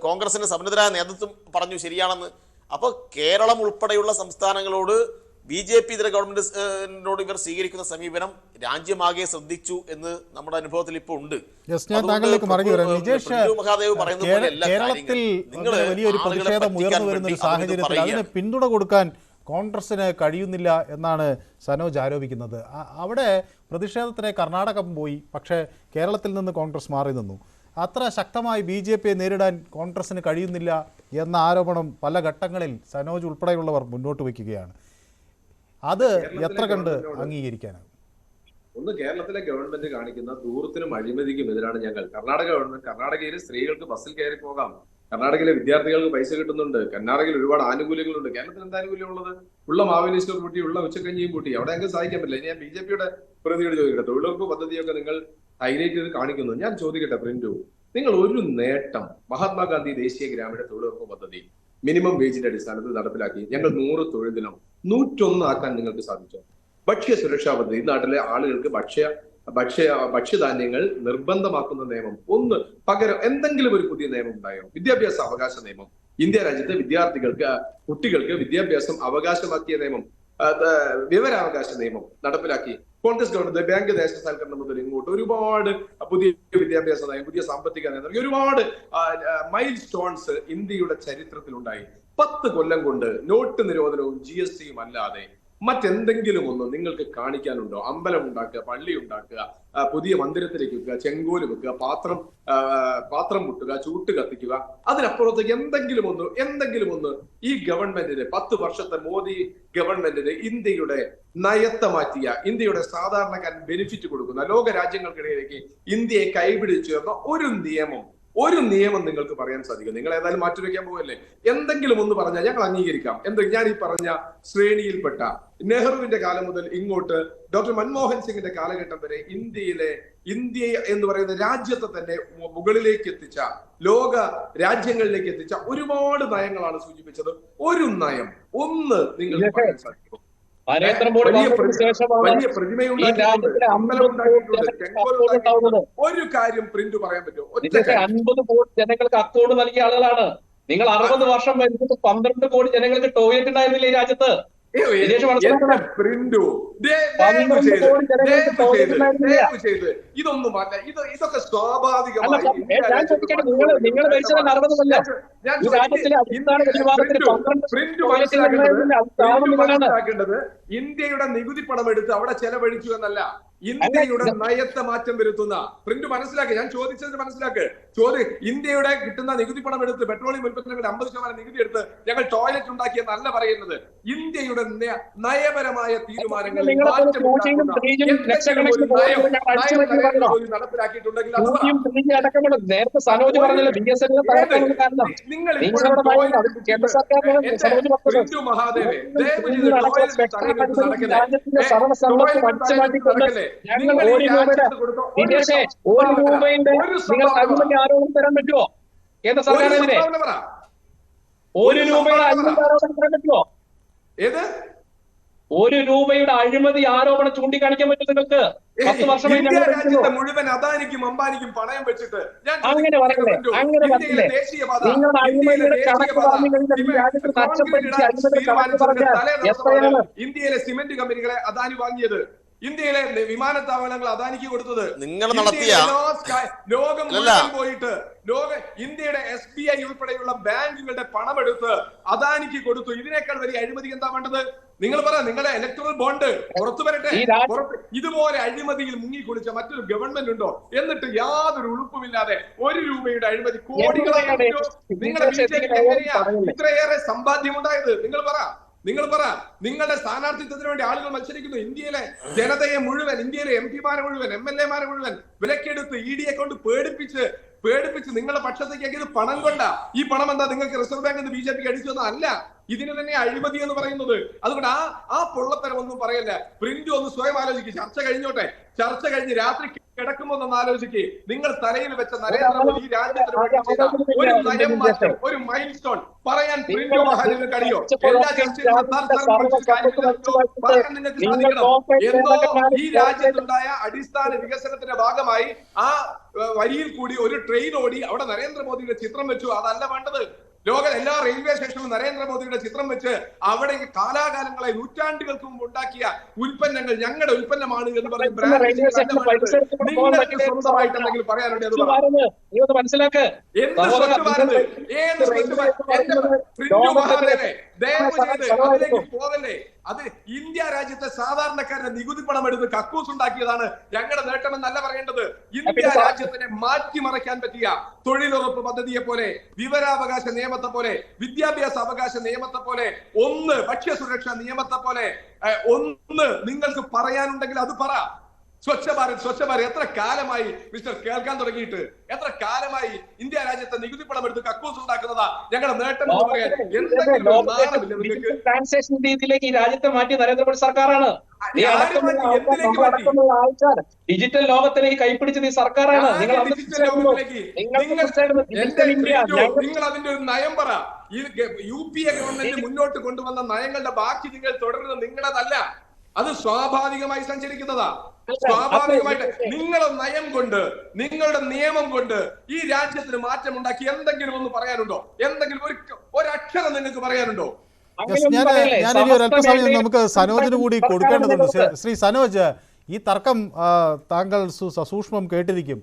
കോൺഗ്രസിന്റെ സമുന്നതരായ നേതൃത്വം പറഞ്ഞു ശരിയാണെന്ന്. അപ്പോൾ കേരളം ഉൾപ്പെടെയുള്ള സംസ്ഥാനങ്ങളോട് BJP ഇതര ഗവൺമെന്റിനോട് ഇവർ സ്വീകരിക്കുന്ന സമീപനം രാജ്യമാകെ ശ്രദ്ധിച്ചു എന്ന് നമ്മുടെ അനുഭവത്തിൽ ഇപ്പോൾ ഉണ്ട്. കേരളത്തിൽ വലിയൊരു പ്രതിഷേധം ഉയർന്നു വരുന്ന ഒരു സാഹചര്യത്തിൽ അതിന് പിന്തുണ കൊടുക്കാൻ കോൺഗ്രസിന് കഴിയുന്നില്ല എന്നാണ് സനോജ് ആരോപിക്കുന്നത്. അവിടെ പ്രതിഷേധത്തിന് കർണാടകം പോയി, പക്ഷേ കേരളത്തിൽ നിന്ന് കോൺഗ്രസ് മാറി നിന്നു. അത്ര ശക്തമായി BJPയെ നേരിടാൻ കോൺഗ്രസിന് കഴിയുന്നില്ല എന്ന ആരോപണം പല ഘട്ടങ്ങളിൽ സനോജ് ഉൾപ്പെടെയുള്ളവർ മുന്നോട്ട് വയ്ക്കുകയാണ്. അത് എത്ര കണ്ട് അംഗീകരിക്കാനാകും? ഒന്ന് കേരളത്തിലെ ഗവൺമെന്റ് കാണിക്കുന്ന ദൂരത്തിനും അഴിമതിക്കും എതിരാണ് ഞങ്ങൾ. കർണാടക ഗവൺമെന്റ്, കർണാടകയിൽ സ്ത്രീകൾക്ക് ബസ്സിൽ കയറി പോകാം, കർണാടകയിലെ വിദ്യാർത്ഥികൾക്ക് പൈസ കിട്ടുന്നുണ്ട്, കർണാടകയിൽ ഒരുപാട് ആനുകൂല്യങ്ങളുണ്ട്. കേരളത്തിൽ എന്താ ആനുകൂല്യം ഉള്ളത്? ഉള്ള മാവേലിസ്റ്റോ കൂട്ടി, ഉള്ള ഉച്ചക്കഞ്ഞിയും കൂട്ടി, അവിടെ അങ്ങ് സഹായിക്കാൻ പറ്റില്ല. ഞാൻ ബി.ജെ.പിയുടെ പ്രതിയോട് ചോദിക്കട്ടെ, തൊഴിലുറപ്പ് പദ്ധതിയൊക്കെ നിങ്ങൾ ഹൈലൈറ്റ് ചെയ്ത് കാണിക്കുന്നു. ഞാൻ ചോദിക്കട്ടെ പ്രിന്റു, നിങ്ങൾ ഒരു നേട്ടം, മഹാത്മാഗാന്ധി ദേശീയ ഗ്രാമീണ തൊഴിലുറപ്പ് പദ്ധതി മിനിമം വേജിന്റെ അടിസ്ഥാനത്തിൽ നടപ്പിലാക്കി, ഞങ്ങൾ 100 തൊഴിൽ ദിനം 101 ആക്കാൻ നിങ്ങൾക്ക് സാധിച്ചോ? ഭക്ഷ്യ സുരക്ഷാ പദ്ധതി, ഈ നാട്ടിലെ ആളുകൾക്ക് ഭക്ഷ്യധാന്യങ്ങൾ നിർബന്ധമാക്കുന്ന നിയമം, ഒന്ന് പകരം എന്തെങ്കിലും ഒരു പുതിയ നിയമം ഉണ്ടായോ? വിദ്യാഭ്യാസ അവകാശ നിയമം, ഇന്ത്യ രാജ്യത്തെ വിദ്യാർത്ഥികൾക്ക്, കുട്ടികൾക്ക് വിദ്യാഭ്യാസം അവകാശമാക്കിയ നിയമം, വിവരാവകാശ നിയമം നടപ്പിലാക്കി. കോൺഗ്രസ് ഗവൺമെന്റ് ബാങ്ക് ദേശസാൽക്കരണം മുതൽ ഇങ്ങോട്ട് ഒരുപാട് പുതിയ വിദ്യാഭ്യാസ നയം, പുതിയ സാമ്പത്തിക നയം, ഒരുപാട് മൈൽ സ്റ്റോൺസ് ഇന്ത്യയുടെ ചരിത്രത്തിലുണ്ടായി. 10 കൊല്ലം കൊണ്ട് നോട്ട് നിരോധനവും GSTയും അല്ലാതെ മറ്റെന്തെങ്കിലും ഒന്ന് നിങ്ങൾക്ക് കാണിക്കാനുണ്ടോ? അമ്പലം ഉണ്ടാക്കുക, പള്ളി ഉണ്ടാക്കുക, പുതിയ മന്ദിരത്തിലേക്ക് വെക്കുക, ചെങ്കോല് വെക്കുക, പാത്രം മുട്ടുക, ചൂട്ട് കത്തിക്കുക, അതിനപ്പുറത്തേക്ക് എന്തെങ്കിലും ഒന്ന് ഈ ഗവൺമെന്റിന് 10 വർഷത്തെ മോദി ഗവൺമെന്റിന് ഇന്ത്യയുടെ നയത്തെ മാറ്റിയ, ഇന്ത്യയുടെ സാധാരണക്കാരൻ ബെനിഫിറ്റ് കൊടുക്കുന്ന, ലോക രാജ്യങ്ങൾക്കിടയിലേക്ക് ഇന്ത്യയെ കൈപിടിച്ചു എന്ന ഒരു നിയമം നിങ്ങൾക്ക് പറയാൻ സാധിക്കും? നിങ്ങൾ ഏതായാലും മാറ്റിവെക്കാൻ പോകല്ലേ? എന്തെങ്കിലും ഒന്ന് പറഞ്ഞാൽ ഞങ്ങൾ അംഗീകരിക്കാം. ഞാൻ ഈ പറഞ്ഞ ശ്രേണിയിൽപ്പെട്ട നെഹ്റുവിന്റെ കാലം മുതൽ ഇങ്ങോട്ട് ഡോക്ടർ മൻമോഹൻ സിംഗിന്റെ കാലഘട്ടം വരെ ഇന്ത്യ എന്ന് പറയുന്ന രാജ്യത്തെ തന്നെ മുകളിലേക്ക് എത്തിച്ച, ലോക രാജ്യങ്ങളിലേക്ക് എത്തിച്ച ഒരുപാട് നയങ്ങളാണ് സൂചിപ്പിച്ചത്. ഒരു നയം ഒന്ന് നിങ്ങൾക്ക് പറയാൻ സാധിക്കും? നരേന്ദ്രമോദി വലിയ പ്രതിമയുണ്ടാക്കിയിട്ടുണ്ട്, ഒരു കാര്യം പ്രിന്റ് പറയാൻ പറ്റുമോ? 50 കോടി ജനങ്ങൾക്ക് അക്കൗണ്ട് നൽകിയ ആളുകളാണ് നിങ്ങൾ. 60 വർഷം കഴിഞ്ഞിട്ട് 12 കോടി ജനങ്ങൾക്ക് ടോയ്ലറ്റ് ഉണ്ടായിരുന്നില്ല ഈ രാജ്യത്ത്. ഇതൊന്നും മാറ്റ, ഇതൊക്കെ സ്വാഭാവികമായി നിങ്ങൾ ഭരിച്ചത് 60 കൊല്ലം. ഈ രാജ്യത്തിലെ അടിസ്ഥാന വിഭാഗത്തിന് 12 മനസ്സിലാക്കേണ്ടത് ഇന്ത്യയുടെ നികുതി പണം എടുത്ത് അവിടെ ചെലവഴിച്ചു എന്നല്ല, ഇന്ത്യയുടെ നയത്തെ മാറ്റം വരുത്തുന്ന. പ്രിന്റ് മനസ്സിലാക്കുക, ഞാൻ ചോദിച്ചത് മനസ്സിലാക്കുക. ഇന്ത്യയുടെ കിട്ടുന്ന നികുതി പണം എടുത്ത് പെട്രോളിയം ഉൽപ്പന്നങ്ങളുടെ 50% നികുതി എടുത്ത് ഞങ്ങൾ ടോയ്ലറ്റ് ഉണ്ടാക്കിയെന്നല്ല പറയുന്നത്. ഇന്ത്യയുടെ നയപരമായ തീരുമാനങ്ങൾ നടപ്പിലാക്കിയിട്ടുണ്ടെങ്കിൽ നേരത്തെ സനോജ് പറഞ്ഞല്ലോ മഹാദേവേ, ഞങ്ങൾ 1 രൂപയുടെ നിങ്ങൾക്ക് അഴിമതി ആരോപണം തരാൻ പറ്റുമോ? കേന്ദ്ര സർക്കാരിനെതിരെ 1 രൂപയുടെ അഴിമതി ആരോപണം തരാൻ പറ്റുമോ? 1 രൂപയുടെ അഴിമതി ആരോപണം ചൂണ്ടിക്കാണിക്കാൻ പറ്റും നിങ്ങൾക്ക്? 10 വർഷമായി മുഴുവൻ അദാനിക്കും അംബാനിക്കും പണയം വെച്ചിട്ട് അങ്ങനെ പറയല്ലേ? അങ്ങനെ പറഞ്ഞില്ലേ? നിങ്ങളുടെ അഴിമതിയുടെ കണക്ക് പറഞ്ഞാൽ ഇന്ത്യയിലെ സിമന്റ് കമ്പനികളെ അദാനി വാങ്ങിയത്, ഇന്ത്യയിലെ വിമാനത്താവളങ്ങൾ അദാനിക്ക് കൊടുത്തത്, നിങ്ങൾ നടത്തിയ ലോകം പോയിട്ട് ഇന്ത്യയുടെ SBI ഉൾപ്പെടെയുള്ള ബാങ്കുകളുടെ പണമെടുത്ത് അദാനിക്ക് കൊടുത്തു. ഇതിനേക്കാൾ വലിയ അഴിമതി എന്താ വേണ്ടത്? നിങ്ങൾ പറ, നിങ്ങളുടെ ഇലക്ട്രൽ ബോണ്ട് പുറത്തു വരട്ടെ. ഇതുപോലെ അഴിമതിയിൽ മുങ്ങിക്കുളിച്ച മറ്റൊരു ഗവൺമെന്റ് ഉണ്ടോ? എന്നിട്ട് യാതൊരു ഉളുപ്പുമില്ലാതെ 1 രൂപയുടെ അഴിമതി കോടികളാണ്. നിങ്ങളുടെ ഇത്രയേറെ സമ്പാദ്യമുണ്ടായത്? നിങ്ങൾ പറ. നിങ്ങളുടെ സ്ഥാനാർത്ഥിത്വത്തിന് വേണ്ടി ആളുകൾ മത്സരിക്കുന്നു. ഇന്ത്യയിലെ ജനതയെ മുഴുവൻ, ഇന്ത്യയിലെ MP-മാരെ മുഴുവൻ, MLA-മാരെ മുഴുവൻ വിലക്കെടുത്ത് ED-യെ കൊണ്ട് പേടിപ്പിച്ച് നിങ്ങളുടെ പക്ഷത്തേക്ക് ഇത് പണം കൊണ്ടാ. ഈ പണം എന്താ നിങ്ങൾക്ക് റിസർവ് ബാങ്കിൽ നിന്ന് BJP-ക്ക് അടിച്ചു തന്ന അല്ല. ഇതിന് തന്നെ അഴിമതി എന്ന് പറയുന്നത്. അതുകൊണ്ട് ആ പൊള്ളത്തരം ഒന്നും പറയല്ല. പ്രിന്റ് ഒന്ന് സ്വയം ആലോചിക്കും. ചർച്ച കഴിഞ്ഞ് രാത്രി കിടക്കുമ്പോൾ ഒന്ന് ആലോചിക്ക്. നിങ്ങൾ തലയിൽ വെച്ച നരേന്ദ്രമോദി ഈ രാജ്യത്തിന് ഒരു നയം മാറ്റം, ഒരു മൈൽ സ്റ്റോൺ പറയാൻ പ്രിന്റ് മഹാദേവന് കഴിയോ? എല്ലാ ചർച്ചയിലും പറയാൻ നിങ്ങൾക്ക് സാധിക്കണം. എന്തോ ഈ രാജ്യത്തുണ്ടായ അടിസ്ഥാന വികസനത്തിന്റെ ഭാഗമായി ആ വരിയിൽ കൂടി ഒരു ട്രെയിൻ ഓടി, അവിടെ നരേന്ദ്രമോദിയുടെ ചിത്രം വെച്ചു. അതല്ല വേണ്ടത്. എല്ലാ റെയിൽവേ സ്റ്റേഷനിലും നരേന്ദ്രമോദിയുടെ ചിത്രം വെച്ച് അവിടെ കാലാകാലങ്ങളായി നൂറ്റാണ്ടുകൾക്ക് മുമ്പ് ഉണ്ടാക്കിയ ഉൽപ്പന്നങ്ങൾ ഞങ്ങളുടെ ഉൽപ്പന്നമാണ് എന്ന് പറയും. സ്വന്തമായിട്ട് എന്തെങ്കിലും പറയാനുണ്ട്? മനസ്സിലാക്ക്. അതിലേക്ക് പോകല്ലേ. അത് ഇന്ത്യ രാജ്യത്തെ സാധാരണക്കാരുടെ നികുതി പണം എടുത്ത് കക്കൂസ് ഉണ്ടാക്കിയതാണ് ഞങ്ങളുടെ നേട്ടമെന്നല്ല പറയേണ്ടത്. ഇന്ത്യ രാജ്യത്തിനെ മാറ്റിമറിക്കാൻ പറ്റിയ തൊഴിലുറപ്പ് പദ്ധതിയെ പോലെ, വിവരാവകാശ നിയമത്തെ പോലെ, വിദ്യാഭ്യാസ അവകാശ നിയമത്തെ പോലെ, ഭക്ഷ്യസുരക്ഷാ നിയമത്തെ പോലെ നിങ്ങൾക്ക് പറയാനുണ്ടെങ്കിൽ അത് പറ. സ്വച്ഛ ഭാരത് സ്വച്ഛ ഭാരത് എത്ര കാലമായി മിസ്റ്റർ കേൾക്കാൻ തുടങ്ങിയിട്ട്? എത്ര കാലമായി ഇന്ത്യ രാജ്യത്തെ നികുതി പണം എടുത്ത് കക്കൂസ് ഉണ്ടാക്കുന്നതാ ഞങ്ങളുടെ നേട്ടം എന്ന് പറയാൻ എന്തെങ്കിലും ഒരു നാണമില്ല നിങ്ങൾക്ക്? ട്രാൻസാക്ഷൻ രീതിയിലേക്ക് ഈ രാജ്യത്തെ മാറ്റി നരേന്ദ്രമോദി സർക്കാരാണ്. ഡിജിറ്റൽ ലോകത്തിലേക്ക് കൈപ്പിടിച്ചത് ഈ സർക്കാരാണ്. നിങ്ങൾ അതിന്റെ ഒരു നയം പറ. UPA ഗവൺമെന്റ് മുന്നോട്ട് കൊണ്ടുവന്ന നയങ്ങളുടെ ബാക്കി നിങ്ങൾ തുടരുന്നത് നിങ്ങളതല്ല, അത് സ്വാഭാവികമായി സഞ്ചരിക്കുന്നതാ. സ്വാഭാവികമായിട്ട് നിങ്ങളുടെ നയം കൊണ്ട്, നിങ്ങളുടെ നിയമം കൊണ്ട് ഈ രാജ്യത്തിന് മാറ്റമുണ്ടാക്കി എന്തെങ്കിലും ഒന്ന് പറയാനുണ്ടോ? എന്തെങ്കിലും ഒരക്ഷരം നിങ്ങൾക്ക് പറയാനുണ്ടോ? ഞാനിനി ഒരു അല്പസമയം നമുക്ക് സനോജിന് കൂടി കൊടുക്കേണ്ടതുണ്ട്. ശ്രീ സനോജ്, ഈ തർക്കം താങ്കൾ സസൂക്ഷ്മം കേട്ടിരിക്കും.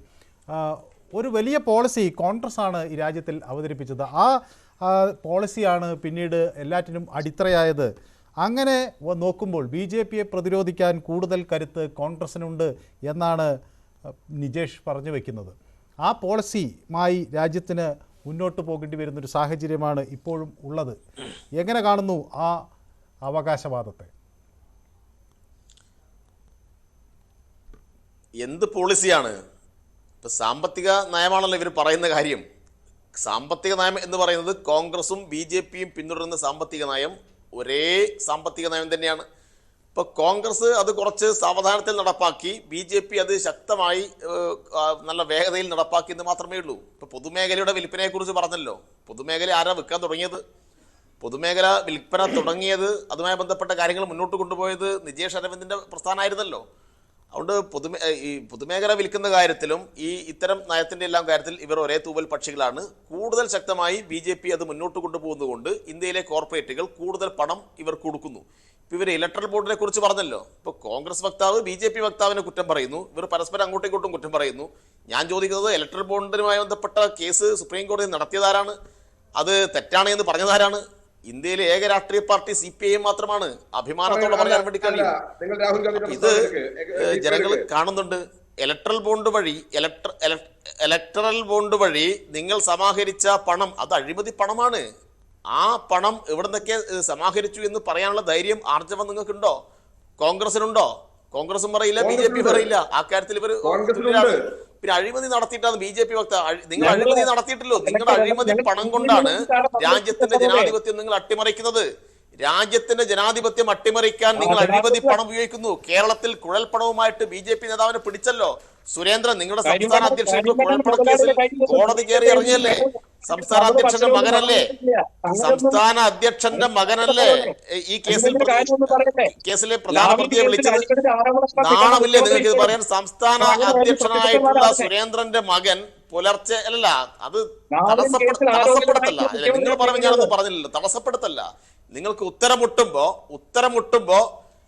ഒരു വലിയ പോളിസി കോൺഗ്രസ് ആണ് ഈ രാജ്യത്തിൽ അവതരിപ്പിച്ചത്. ആ പോളിസിയാണ് പിന്നീട് എല്ലാറ്റിനും അടിത്തറയായത്. അങ്ങനെ നോക്കുമ്പോൾ BJPയെ പ്രതിരോധിക്കാൻ കൂടുതൽ കരുത്ത് കോൺഗ്രസിനുണ്ട് എന്നാണ് നിജേഷ് പറഞ്ഞു വയ്ക്കുന്നത്. ആ പോളിസിയുമായി രാജ്യത്തിന് മുന്നോട്ട് പോകേണ്ടി വരുന്നൊരു സാഹചര്യമാണ് ഇപ്പോഴും ഉള്ളത്. എങ്ങനെ കാണുന്നു ആ അവകാശവാദത്തെ? എന്ത് പോളിസിയാണ്? ഇപ്പം സാമ്പത്തിക നയമാണല്ലോ ഇവർ പറയുന്ന കാര്യം. സാമ്പത്തിക നയം എന്ന് പറയുന്നത് കോൺഗ്രസും BJPയും പിന്തുടരുന്ന സാമ്പത്തിക നയം ഒരേ സാമ്പത്തിക നയം തന്നെയാണ്. ഇപ്പോൾ കോൺഗ്രസ് അത് കുറച്ച് സാവധാനത്തിൽ നടപ്പാക്കി, BJP അത് ശക്തമായി നല്ല വേഗതയിൽ നടപ്പാക്കി എന്ന് മാത്രമേ ഉള്ളൂ. ഇപ്പോൾ പൊതുമേഖലയുടെ വിൽപ്പനയെക്കുറിച്ച് പറഞ്ഞല്ലോ. പൊതുമേഖല ആരാ വിൽക്കാൻ തുടങ്ങിയത്? പൊതുമേഖല വിൽപ്പന തുടങ്ങിയത്, അതുമായി ബന്ധപ്പെട്ട കാര്യങ്ങൾ മുന്നോട്ട് കൊണ്ടുപോയത് നിജേഷ് അരവിന്ദിൻ്റെ പ്രസ്ഥാനമായിരുന്നല്ലോ. അതുകൊണ്ട് ഈ പൊതുമേഖല വിൽക്കുന്ന കാര്യത്തിലും ഇത്തരം നയത്തിൻ്റെ എല്ലാം കാര്യത്തിൽ ഇവർ ഒരേ തൂവൽ പക്ഷികളാണ്. കൂടുതൽ ശക്തമായി BJP അത് മുന്നോട്ട് കൊണ്ടുപോകുന്നതുകൊണ്ട് ഇന്ത്യയിലെ കോർപ്പറേറ്റുകൾ കൂടുതൽ പണം ഇവർ കൊടുക്കുന്നു. ഇപ്പോൾ ഇവർ ഇലക്ട്രൽ ബോർഡിനെ കുറിച്ച് പറഞ്ഞല്ലോ. ഇപ്പോൾ കോൺഗ്രസ് വക്താവ് BJP വക്താവിനെ കുറ്റം പറയുന്നു, ഇവർ പരസ്പരം അങ്ങോട്ടും ഇങ്ങോട്ടും കുറ്റം പറയുന്നു. ഞാൻ ചോദിക്കുന്നത്, ഇലക്ട്രൽ ബോർഡുമായി ബന്ധപ്പെട്ട കേസ് സുപ്രീം കോടതി നടത്തിയതാരാണ്? അത് തെറ്റാണ് എന്ന് പറഞ്ഞതാരാണ്? ഇന്ത്യയിലെ ഏക രാഷ്ട്രീയ പാർട്ടി CPIM മാത്രമാണ്. അഭിമാനത്തോടെ പറയാൻ വേണ്ടി കഴിയും. ഇത് ജനങ്ങൾ കാണുന്നുണ്ട്. ഇലക്ട്രൽ ബോണ്ട് വഴി നിങ്ങൾ സമാഹരിച്ച പണം അത് അഴിമതി പണമാണ്. ആ പണം എവിടെ നിന്നൊക്കെ സമാഹരിച്ചു എന്ന് പറയാനുള്ള ധൈര്യം, ആർജവം നിങ്ങൾക്കുണ്ടോ? കോൺഗ്രസിനുണ്ടോ? കോൺഗ്രസും പറയില്ല, BJP പറയില്ല. ആ കാര്യത്തിൽ ഇവർ പിന്നെ അഴിമതി നടത്തിയിട്ടാണ് BJP വക്താവ്. നിങ്ങൾ അഴിമതി നടത്തിയിട്ടില്ലോ. നിങ്ങളുടെ അഴിമതി പണം കൊണ്ടാണ് രാജ്യത്തിന്റെ ജനാധിപത്യം നിങ്ങൾ അട്ടിമറിക്കുന്നത്. രാജ്യത്തിന്റെ ജനാധിപത്യം അട്ടിമറിക്കാൻ നിങ്ങൾ അഴിമതി പണം ഉപയോഗിക്കുന്നു. കേരളത്തിൽ കുഴൽപ്പണവുമായിട്ട് BJP നേതാവിനെ പിടിച്ചല്ലോ. സുരേന്ദ്രൻ, നിങ്ങളുടെ സംസ്ഥാന അധ്യക്ഷൻ കുഴൽപ്പണ കേസിൽ കോടതി കയറി ഇറങ്ങിയല്ലേ? സംസ്ഥാന അധ്യക്ഷന്റെ മകനല്ലേ? സംസ്ഥാന അധ്യക്ഷന്റെ മകനല്ലേ ഈ കേസിലെ പ്രധാന പ്രതിയെ വിളിച്ചത്? നാണമില്ലേ നിങ്ങൾക്ക് ഇത് പറയാൻ? സംസ്ഥാന അധ്യക്ഷനായിട്ടുള്ള സുരേന്ദ്രന്റെ മകൻ പുലർച്ചെ അല്ല, അത് തടസ്സപ്പെടുത്തല്ല. നിങ്ങൾ പറയുമ്പോൾ ഞാനൊന്നും പറഞ്ഞില്ലല്ലോ. തടസ്സപ്പെടുത്തല്ല. നിങ്ങൾക്ക് ഉത്തരം മുട്ടുമ്പോ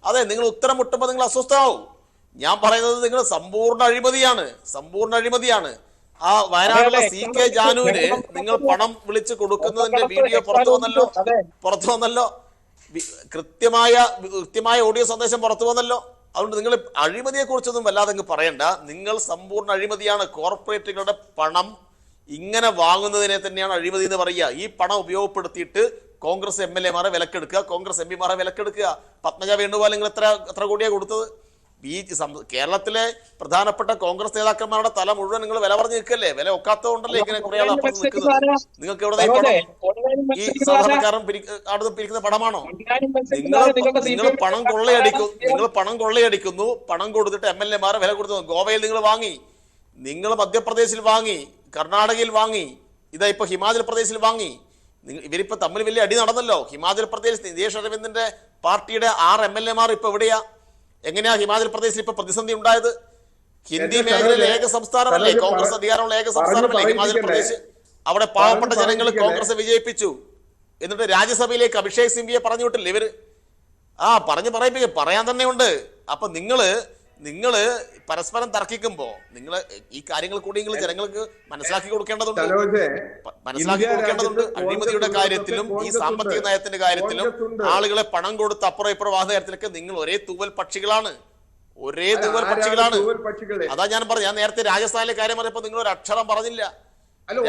അതെ, നിങ്ങൾ ഉത്തരം മുട്ടുമ്പോൾ നിങ്ങൾ അസ്വസ്ഥമാവും. ഞാൻ പറയുന്നത് നിങ്ങൾ സമ്പൂർണ്ണ അഴിമതിയാണ്. ആ വയനാട്ടിലെ CK ജാനുവിന് നിങ്ങൾ പണം വിളിച്ച് കൊടുക്കുന്നതിന്റെ വീഡിയോ പുറത്തു വന്നല്ലോ. കൃത്യമായ ഓഡിയോ സന്ദേശം പുറത്തു വന്നല്ലോ. അതുകൊണ്ട് നിങ്ങൾ അഴിമതിയെ കുറിച്ചൊന്നും വല്ലാതെ പറയണ്ട. നിങ്ങൾ സമ്പൂർണ്ണ അഴിമതിയാണ്. കോർപ്പറേറ്റുകളുടെ പണം ഇങ്ങനെ വാങ്ങുന്നതിനെ തന്നെയാണ് അഴിമതി എന്ന് പറയുക. ഈ പണം ഉപയോഗപ്പെടുത്തിയിട്ട് കോൺഗ്രസ് MLA മാരെ വിലക്കെടുക്കുക, കോൺഗ്രസ് MP മാരെ വിലക്കെടുക്കുക. പത്മജ വേണുഗോപാൽ നിങ്ങൾ എത്ര കോടിയാണ് കൊടുത്തത്? കേരളത്തിലെ പ്രധാനപ്പെട്ട കോൺഗ്രസ് നേതാക്കന്മാരുടെ തല മുഴുവൻ നിങ്ങൾ വില പറഞ്ഞു നിൽക്കല്ലേ? വില ഒക്കാത്തതുകൊണ്ടല്ലേ ഇങ്ങനെ കുറെ ആൾ അപ്പുറത്ത് നിൽക്കുന്നത്? നിങ്ങൾക്ക് എവിടെ ഈ സാധാരണക്കാരൻ അവിടെ പിരിക്കുന്ന പണമാണോ? നിങ്ങൾ പണം കൊള്ളയടിക്കുന്നു. പണം കൊടുത്തിട്ട് MLA മാരെ വില കൊടുത്തു. ഗോവയിൽ നിങ്ങൾ വാങ്ങി, നിങ്ങൾ മധ്യപ്രദേശിൽ വാങ്ങി, കർണാടകയിൽ വാങ്ങി, ഇതാ ഇപ്പൊ ഹിമാചൽ പ്രദേശിൽ വാങ്ങി. ഇവരിപ്പോ തമ്മിൽ വലിയ അടി നടന്നല്ലോ. ഹിമാചൽ പ്രദേശ് നിതീഷ് അരവിന്ദിന്റെ പാർട്ടിയുടെ 6 MLA മാർ ഇപ്പൊ എവിടെയാ? എങ്ങനെയാ ഹിമാചൽ പ്രദേശിൽ ഇപ്പൊ പ്രതിസന്ധി ഉണ്ടായത്? ഹിന്ദി മേഖലയിലെ ഏക സംസ്ഥാനമല്ലേ, കോൺഗ്രസ് അധികാരമുള്ള ഏക സംസ്ഥാനമല്ലേ ഹിമാചൽ പ്രദേശ്? അവിടെ പാവപ്പെട്ട ജനങ്ങൾ കോൺഗ്രസ് വിജയിപ്പിച്ചു. എന്നിട്ട് രാജ്യസഭയിലേക്ക് അഭിഷേക് സിംഗ്വിയെ പറഞ്ഞു വിട്ടില്ലേ ഇവര്? പറയാൻ തന്നെ ഉണ്ട്. അപ്പൊ നിങ്ങള് പരസ്പരം തർക്കിക്കുമ്പോ നിങ്ങൾ ഈ കാര്യങ്ങൾ കൂടി നിങ്ങൾ ജനങ്ങൾക്ക് മനസ്സിലാക്കി കൊടുക്കേണ്ടതുണ്ട്. അഴിമതിയുടെ കാര്യത്തിലും ഈ സാമ്പത്തിക നയത്തിന്റെ കാര്യത്തിലും ആളുകളെ പണം കൊടുത്ത് അപ്പുറം ഇപ്പുറം വാങ്ങുന്ന കാര്യത്തിലൊക്കെ നിങ്ങൾ ഒരേ തൂവൽ പക്ഷികളാണ്. അതാ ഞാൻ പറഞ്ഞു. ഞാൻ നേരത്തെ രാജസ്ഥാനിലെ കാര്യം പറഞ്ഞപ്പോ നിങ്ങൾ ഒരു അക്ഷരം പറഞ്ഞില്ല.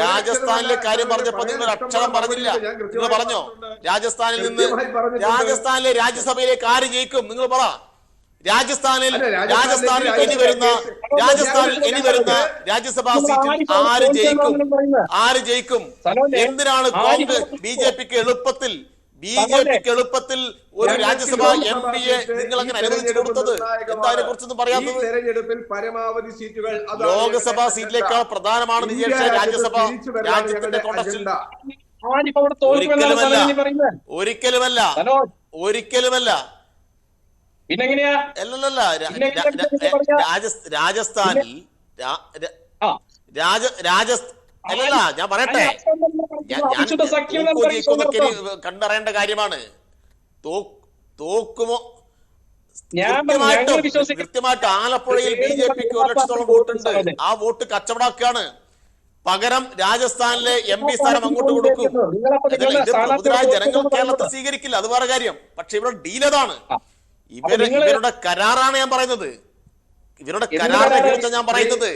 രാജസ്ഥാനിലെ കാര്യം പറഞ്ഞപ്പോ നിങ്ങൾ ഒരു അക്ഷരം പറഞ്ഞില്ല. നിങ്ങൾ പറഞ്ഞോ രാജസ്ഥാനിലെ രാജ്യസഭയിലേക്ക് ആര് ജയിക്കും? നിങ്ങൾ പറ. രാജസ്ഥാനിൽ അല്ല, രാജസ്ഥാനിൽ ഇനി വരുന്ന രാജ്യസഭാ സീറ്റിൽ ആര് ജയിക്കും? എന്തിനാണ് കോൺഗ്രസ് ബി.ജെ.പിക്ക് എളുപ്പത്തിൽ ഒരു രാജ്യസഭാ എം.പിയെ നിങ്ങൾ അങ്ങനെ അനുവദിച്ചു കൊടുത്തത്? എന്താ അതിനെ കുറിച്ചൊന്നും പറയാത്തത്? തെരഞ്ഞെടുപ്പിൽ പരമാവധി സീറ്റുകൾ ലോക്സഭാ സീറ്റിലേക്കാൾ പ്രധാനമാണ് നിജേഷ് രാജ്യസഭ രാജ്യത്തിന്റെ കോൺഗ്രസിൽ. ഒരിക്കലുമല്ല. പിന്നെങ്ങനെയാ? അല്ലല്ല, രാജസ്ഥാനിൽ അല്ലല്ല, ഞാൻ പറയട്ടെ, കണ്ടറിയേണ്ട കാര്യമാണ്. തോക്കുമോ? കൃത്യമായിട്ട് ആലപ്പുഴയിൽ ബി.ജെ.പിക്ക് 1 ലക്ഷത്തോളം വോട്ടുണ്ട്. ആ വോട്ട് കച്ചവടാക്കുകയാണ്. പകരം രാജസ്ഥാനിലെ എം.പി സ്ഥാനം അങ്ങോട്ട് കൊടുക്കും. പൊതുവായ ജനങ്ങൾ കേരളത്തിൽ സ്വീകരിക്കില്ല, അത് വേറെ കാര്യം. പക്ഷെ ഇവിടെ ഡീൽ അതാണ്. ഇവരുടെ കരാറാണ് ഞാൻ പറയുന്നത്. ഇവരുടെ കരാറിനെ കുറിച്ച് ഞാൻ പറയുന്നത്.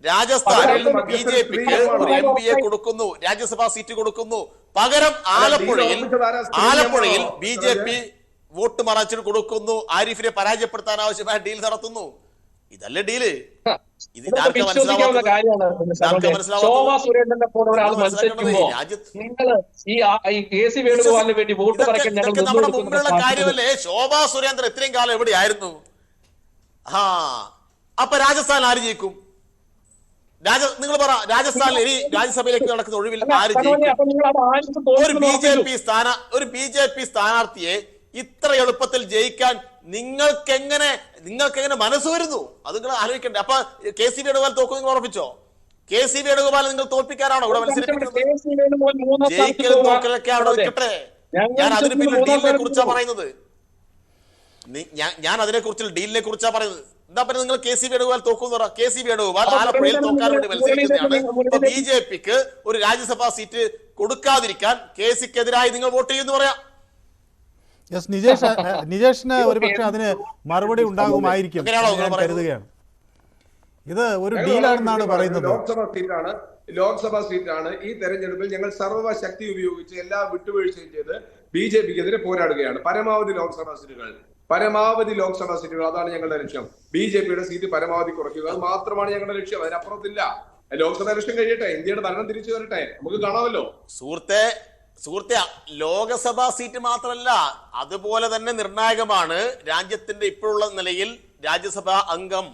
രാജസ്ഥാനിൽ ബി.ജെ.പിക്ക് ഒരു എം.പിയെ കൊടുക്കുന്നു, രാജ്യസഭാ സീറ്റ് കൊടുക്കുന്നു. പകരം ആലപ്പുഴയിൽ ബി.ജെ.പി വോട്ട് മറച്ചിട്ട് കൊടുക്കുന്നു. ആരിഫിനെ പരാജയപ്പെടുത്താൻ ആവശ്യമായ ഡീൽ നടത്തുന്നു. ഇതല്ലേ ഡീല്? ഇത് ശോഭാ സുരേന്ദ്രനെ പോലെ ഒരാൾ മത്സരിക്കുമ്പോൾ നമ്മുടെ മുമ്പിലുള്ള കാര്യമല്ലേ? ശോഭാ സുരേന്ദ്രൻ ഇത്രയും കാലം എവിടെയായിരുന്നു? അപ്പൊ രാജസ്ഥാനിൽ ആര് ജയിക്കും? നിങ്ങൾ പറ, രാജസ്ഥാനിൽ ഇനി രാജ്യസഭയിലേക്ക് നടക്കുന്ന ഒഴിവിൽ ആര് ജയിക്കും? ഒരു ബി.ജെ.പി സ്ഥാനാർത്ഥിയെ ഇത്ര എളുപ്പത്തിൽ ജയിക്കാൻ നിങ്ങൾക്ക് എങ്ങനെ മനസ്സ് വരുന്നു? അത് നിങ്ങൾ ആലോചിക്കണ്ടേ? അപ്പൊ കെ.സി. വേണുഗോപാൽ തോക്കും നിങ്ങൾ ഉറപ്പിച്ചോ? കെ.സി. വേണുഗോപാൽ നിങ്ങൾ തോൽപ്പിക്കാനാണോ ഇവിടെ മത്സരിപ്പിക്കുന്നത്? ജയിക്കലും തോക്കലൊക്കെ അവിടെ നിൽക്കട്ടെ. ഞാൻ അതിന് പിന്നിൽ ഡീലിനെ കുറിച്ചാണ് പറയുന്നത്. ഞാൻ അതിനെ കുറിച്ച് ഡീലിനെ കുറിച്ചാണ് പറയുന്നത്. എന്താ പറയുക? നിങ്ങൾ കെ.സി. വേണുഗോപാൽ തോക്കും. കെ.സി. വേണുഗോപാൽ ആലപ്പുഴയിൽ തോക്കാൻ വേണ്ടി മത്സരിക്കുന്നതാണ്. ഇപ്പൊ ബി.ജെ.പിക്ക് ഒരു രാജ്യസഭാ സീറ്റ് കൊടുക്കാതിരിക്കാൻ കെ.സിക്കെതിരായി നിങ്ങൾ വോട്ട് ചെയ്യുമെന്ന് പറയാം. യെസ്, നിജേഷിന് ഒരുപക്ഷെ അതിന് മറുപടി ഉണ്ടാകുമായിരിക്കും ഞാൻ കരുതുകയാണ്. ഇത് ഒരു ഡീലാണെന്നാണ് പറയുന്നത്. ലോക്സഭാ സീറ്റാണ്. ഈ തെരഞ്ഞെടുപ്പിൽ ഞങ്ങൾ സർവ്വശക്തി ഉപയോഗിച്ച് എല്ലാ വിട്ടുവീഴ്ചയും ചെയ്ത് ബി.ജെ.പിക്കെതിരെ പോരാടുകയാണ്. പരമാവധി ലോക്സഭാ സീറ്റുകൾ അതാണ് ഞങ്ങളുടെ ലക്ഷ്യം. ബി.ജെ.പിയുടെ സീറ്റ് പരമാവധി കുറയ്ക്കുക, അത് മാത്രമാണ് ഞങ്ങളുടെ ലക്ഷ്യം. അതിനപ്പുറത്തില്ല. ലോക്സഭാ ഇലക്ഷൻ കഴിയട്ടെ, ഇന്ത്യയുടെ ഭരണം തിരിച്ചു വരട്ടെ, നമുക്ക് കാണാമല്ലോ. സുഹൃത്തെ, ലോകസഭാ സീറ്റ് മാത്രമല്ല, അതുപോലെ തന്നെ നിർണായകമാണ് രാജ്യത്തിന്റെ ഇപ്പോഴുള്ള നിലയിൽ രാജ്യസഭാ അംഗം,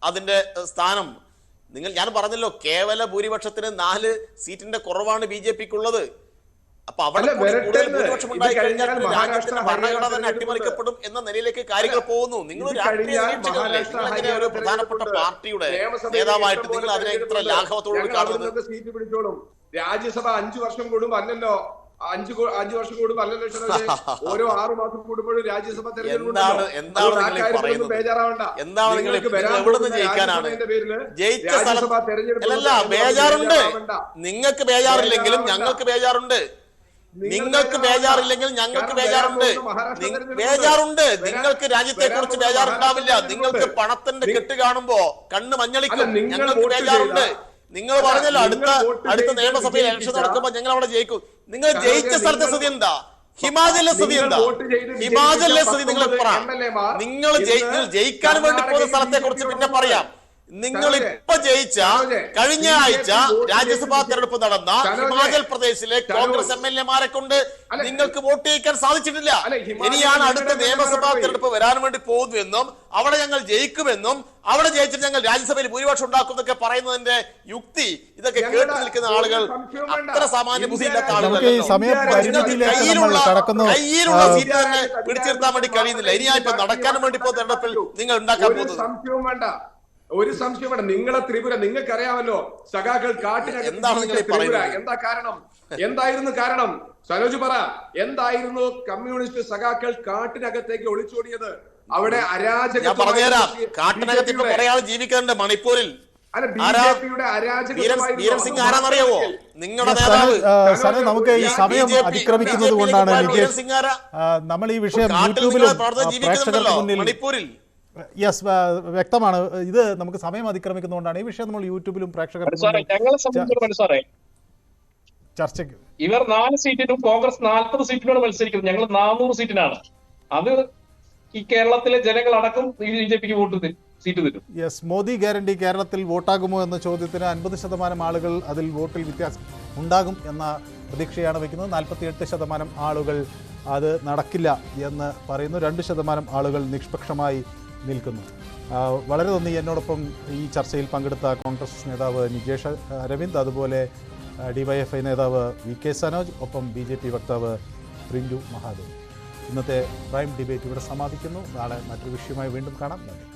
അതിന്റെ സ്ഥാനം. ഞാൻ പറഞ്ഞല്ലോ, കേവല ഭൂരിപക്ഷത്തിന് 4 സീറ്റിന്റെ കുറവാണ് ബി.ജെ.പിക്കുള്ളത്. അപ്പൊ അവിടെ കൂടുതൽ ഭൂരിപക്ഷം ഉണ്ടായി കഴിഞ്ഞാൽ രാജ്യത്തിന്റെ ഭരണഘടന തന്നെ അട്ടിമറിക്കപ്പെടും എന്ന നിലയിലേക്ക് കാര്യങ്ങൾ പോകുന്നു. നിങ്ങൾ രാഷ്ട്രീയ നിരീക്ഷകരല്ലേ? നിങ്ങൾ അങ്ങനെ ഒരു പ്രധാനപ്പെട്ട പാർട്ടിയുടെ നേതാവായിട്ട് നിങ്ങൾ അതിനെ ഇത്ര ലാഘവത്തോട് കാണുന്നത്? സീറ്റ് പിടിച്ചോളും. രാജ്യസഭ 5 വർഷം കൂടുമ്പോ അല്ലല്ലോ, 5 വർഷം കൂടുമ്പോ അല്ലല്ലോ, ഓരോ 6 മാസം കൂടുമ്പോഴും രാജ്യസഭ തെരഞ്ഞെടുപ്പ്. എന്താണ് നിങ്ങൾ എവിടുന്ന് ജയിക്കാനാണ്? ജയിച്ച സ്ഥലത്തല്ല ബേജാറുണ്ട്. നിങ്ങൾക്ക് ബേജാറില്ലെങ്കിലും ഞങ്ങൾക്ക് ബേജാറുണ്ട്. നിങ്ങൾക്ക് ബേജാറില്ലെങ്കിൽ ഞങ്ങൾക്ക് ബേജാറുണ്ട്. നിങ്ങൾക്ക് രാജ്യത്തെ കുറിച്ച് ബേജാറുണ്ടാവില്ല. നിങ്ങൾക്ക് പണത്തിന്റെ കെട്ട് കാണുമ്പോ കണ്ണ് മഞ്ഞളിക്കും. ഞങ്ങൾക്ക് ബേജാറുണ്ട്. നിങ്ങൾ പറഞ്ഞല്ലോ അടുത്ത നിയമസഭയിൽ ഇലക്ഷൻ നടക്കുമ്പോ ഞങ്ങൾ അവിടെ ജയിക്കും. നിങ്ങൾ ജയിച്ച സ്ഥലത്തെ സ്ഥിതി എന്താ? ഹിമാചലിലെ സ്ഥിതി എന്താ? ഹിമാചലിലെ സ്ഥിതി നിങ്ങൾ പറ. നിങ്ങൾ ജയിക്കാൻ വേണ്ടി പോകുന്ന സ്ഥലത്തെ കുറിച്ച് പിന്നെ പറയാം. നിങ്ങൾ ഇപ്പൊ ജയിച്ച കഴിഞ്ഞ ആഴ്ച രാജ്യസഭാ തെരഞ്ഞെടുപ്പ് നടന്ന ഹിമാചൽ പ്രദേശിലെ കോൺഗ്രസ് എം.എൽ.എമാരെ കൊണ്ട് നിങ്ങൾക്ക് വോട്ട് ചെയ്യിക്കാൻ സാധിച്ചിട്ടില്ല. ഇനിയാണ് അടുത്ത നിയമസഭാ തെരഞ്ഞെടുപ്പ് വരാൻ വേണ്ടി പോകുന്നുവെന്നും അവിടെ ഞങ്ങൾ ജയിക്കുമെന്നും അവിടെ ജയിച്ചിട്ട് ഞങ്ങൾ രാജ്യസഭയിൽ ഭൂരിപക്ഷം ഉണ്ടാക്കും എന്നൊക്കെ പറയുന്നതിന്റെ യുക്തി ഇതൊക്കെ കേട്ടു നിൽക്കുന്ന ആളുകൾ അത്ര സാമാന്യ ബുദ്ധി ഇല്ലാത്ത ആളുകളല്ല. കയ്യിലുള്ള സീറ്റ് തന്നെ പിടിച്ചിരുത്താൻ വേണ്ടി കഴിയുന്നില്ല. ഇനിയാ ഇപ്പൊ നടക്കാൻ വേണ്ടി പോകുന്ന തെരഞ്ഞെടുപ്പിൽ നിങ്ങൾ ഉണ്ടാക്കാൻ പോകുന്നത്. ഒരു സംശയം വേണ്ട. നിങ്ങളെ ത്രിപുര നിങ്ങൾക്കറിയാമല്ലോ, സഖാക്കൾ എന്തായിരുന്നു കാരണം? സരോജ് പറ, എന്തായിരുന്നു കമ്മ്യൂണിസ്റ്റ് സഖാക്കൾ കാട്ടിനകത്തേക്ക് ഒളിച്ചോടിയത്? അവിടെ അരാജകം പറഞ്ഞുതരാം. കാട്ടിനകത്ത് ഇപ്പൊ കുറെ ആൾ ജീവിക്കുന്നുണ്ട് മണിപ്പൂരിൽ. ആരാന്നറിയാവോ? നിങ്ങളുടെ നേതാവ്. നമുക്ക് ഈ സമയം അതിക്രമിക്കുന്നത് കൊണ്ടാണ് നമ്മൾ ഈ വിഷയം യൂട്യൂബിലും പ്രേക്ഷകർക്ക് മുന്നിൽ മണിപ്പൂരിൽ വ്യക്തമാണ്. ഇത് നമുക്ക് സമയം അതിക്രമിക്കുന്നതുകൊണ്ടാണ് ഈ വിഷയം നമ്മൾ യൂട്യൂബിലും പ്രേക്ഷകർക്ക് ചർച്ചയ്ക്ക്. ഇവർ 4 സീറ്റിനും കോൺഗ്രസ് 40 സീറ്റിനോട് മത്സരിക്കുന്നത്. ഞങ്ങൾ 400 സീറ്റിനാണ്. അത് ഈ കേരളത്തിലെ ജനങ്ങളടക്കം BJPക്ക് സീറ്റ് തരും. യെസ്, മോദി ഗ്യാരണ്ടി കേരളത്തിൽ വോട്ടാകുമോ എന്ന ചോദ്യത്തിന് 50% ആളുകൾ അതിൽ വോട്ടിൽ വ്യത്യാസം ഉണ്ടാകും എന്ന പ്രതീക്ഷയാണ് വയ്ക്കുന്നത്. 48% ആളുകൾ അത് നടക്കില്ല എന്ന് പറയുന്നു. 2% ആളുകൾ നിഷ്പക്ഷമായി നിൽക്കുന്നു. വളരെ നന്ദി എന്നോടൊപ്പം ഈ ചർച്ചയിൽ പങ്കെടുത്ത കോൺഗ്രസ് നേതാവ് നിജേഷ് അരവിന്ദ്, അതുപോലെ DYFI നേതാവ് VK സനോജ്, ഒപ്പം BJP വക്താവ് പ്രിൻഡു മഹാദേവ്. ഇന്നത്തെ പ്രൈം ഡിബേറ്റ് ഇവിടെ സമാപിക്കുന്നു. നാളെ മറ്റൊരു വിഷയമായി വീണ്ടും കാണാം. നന്ദി.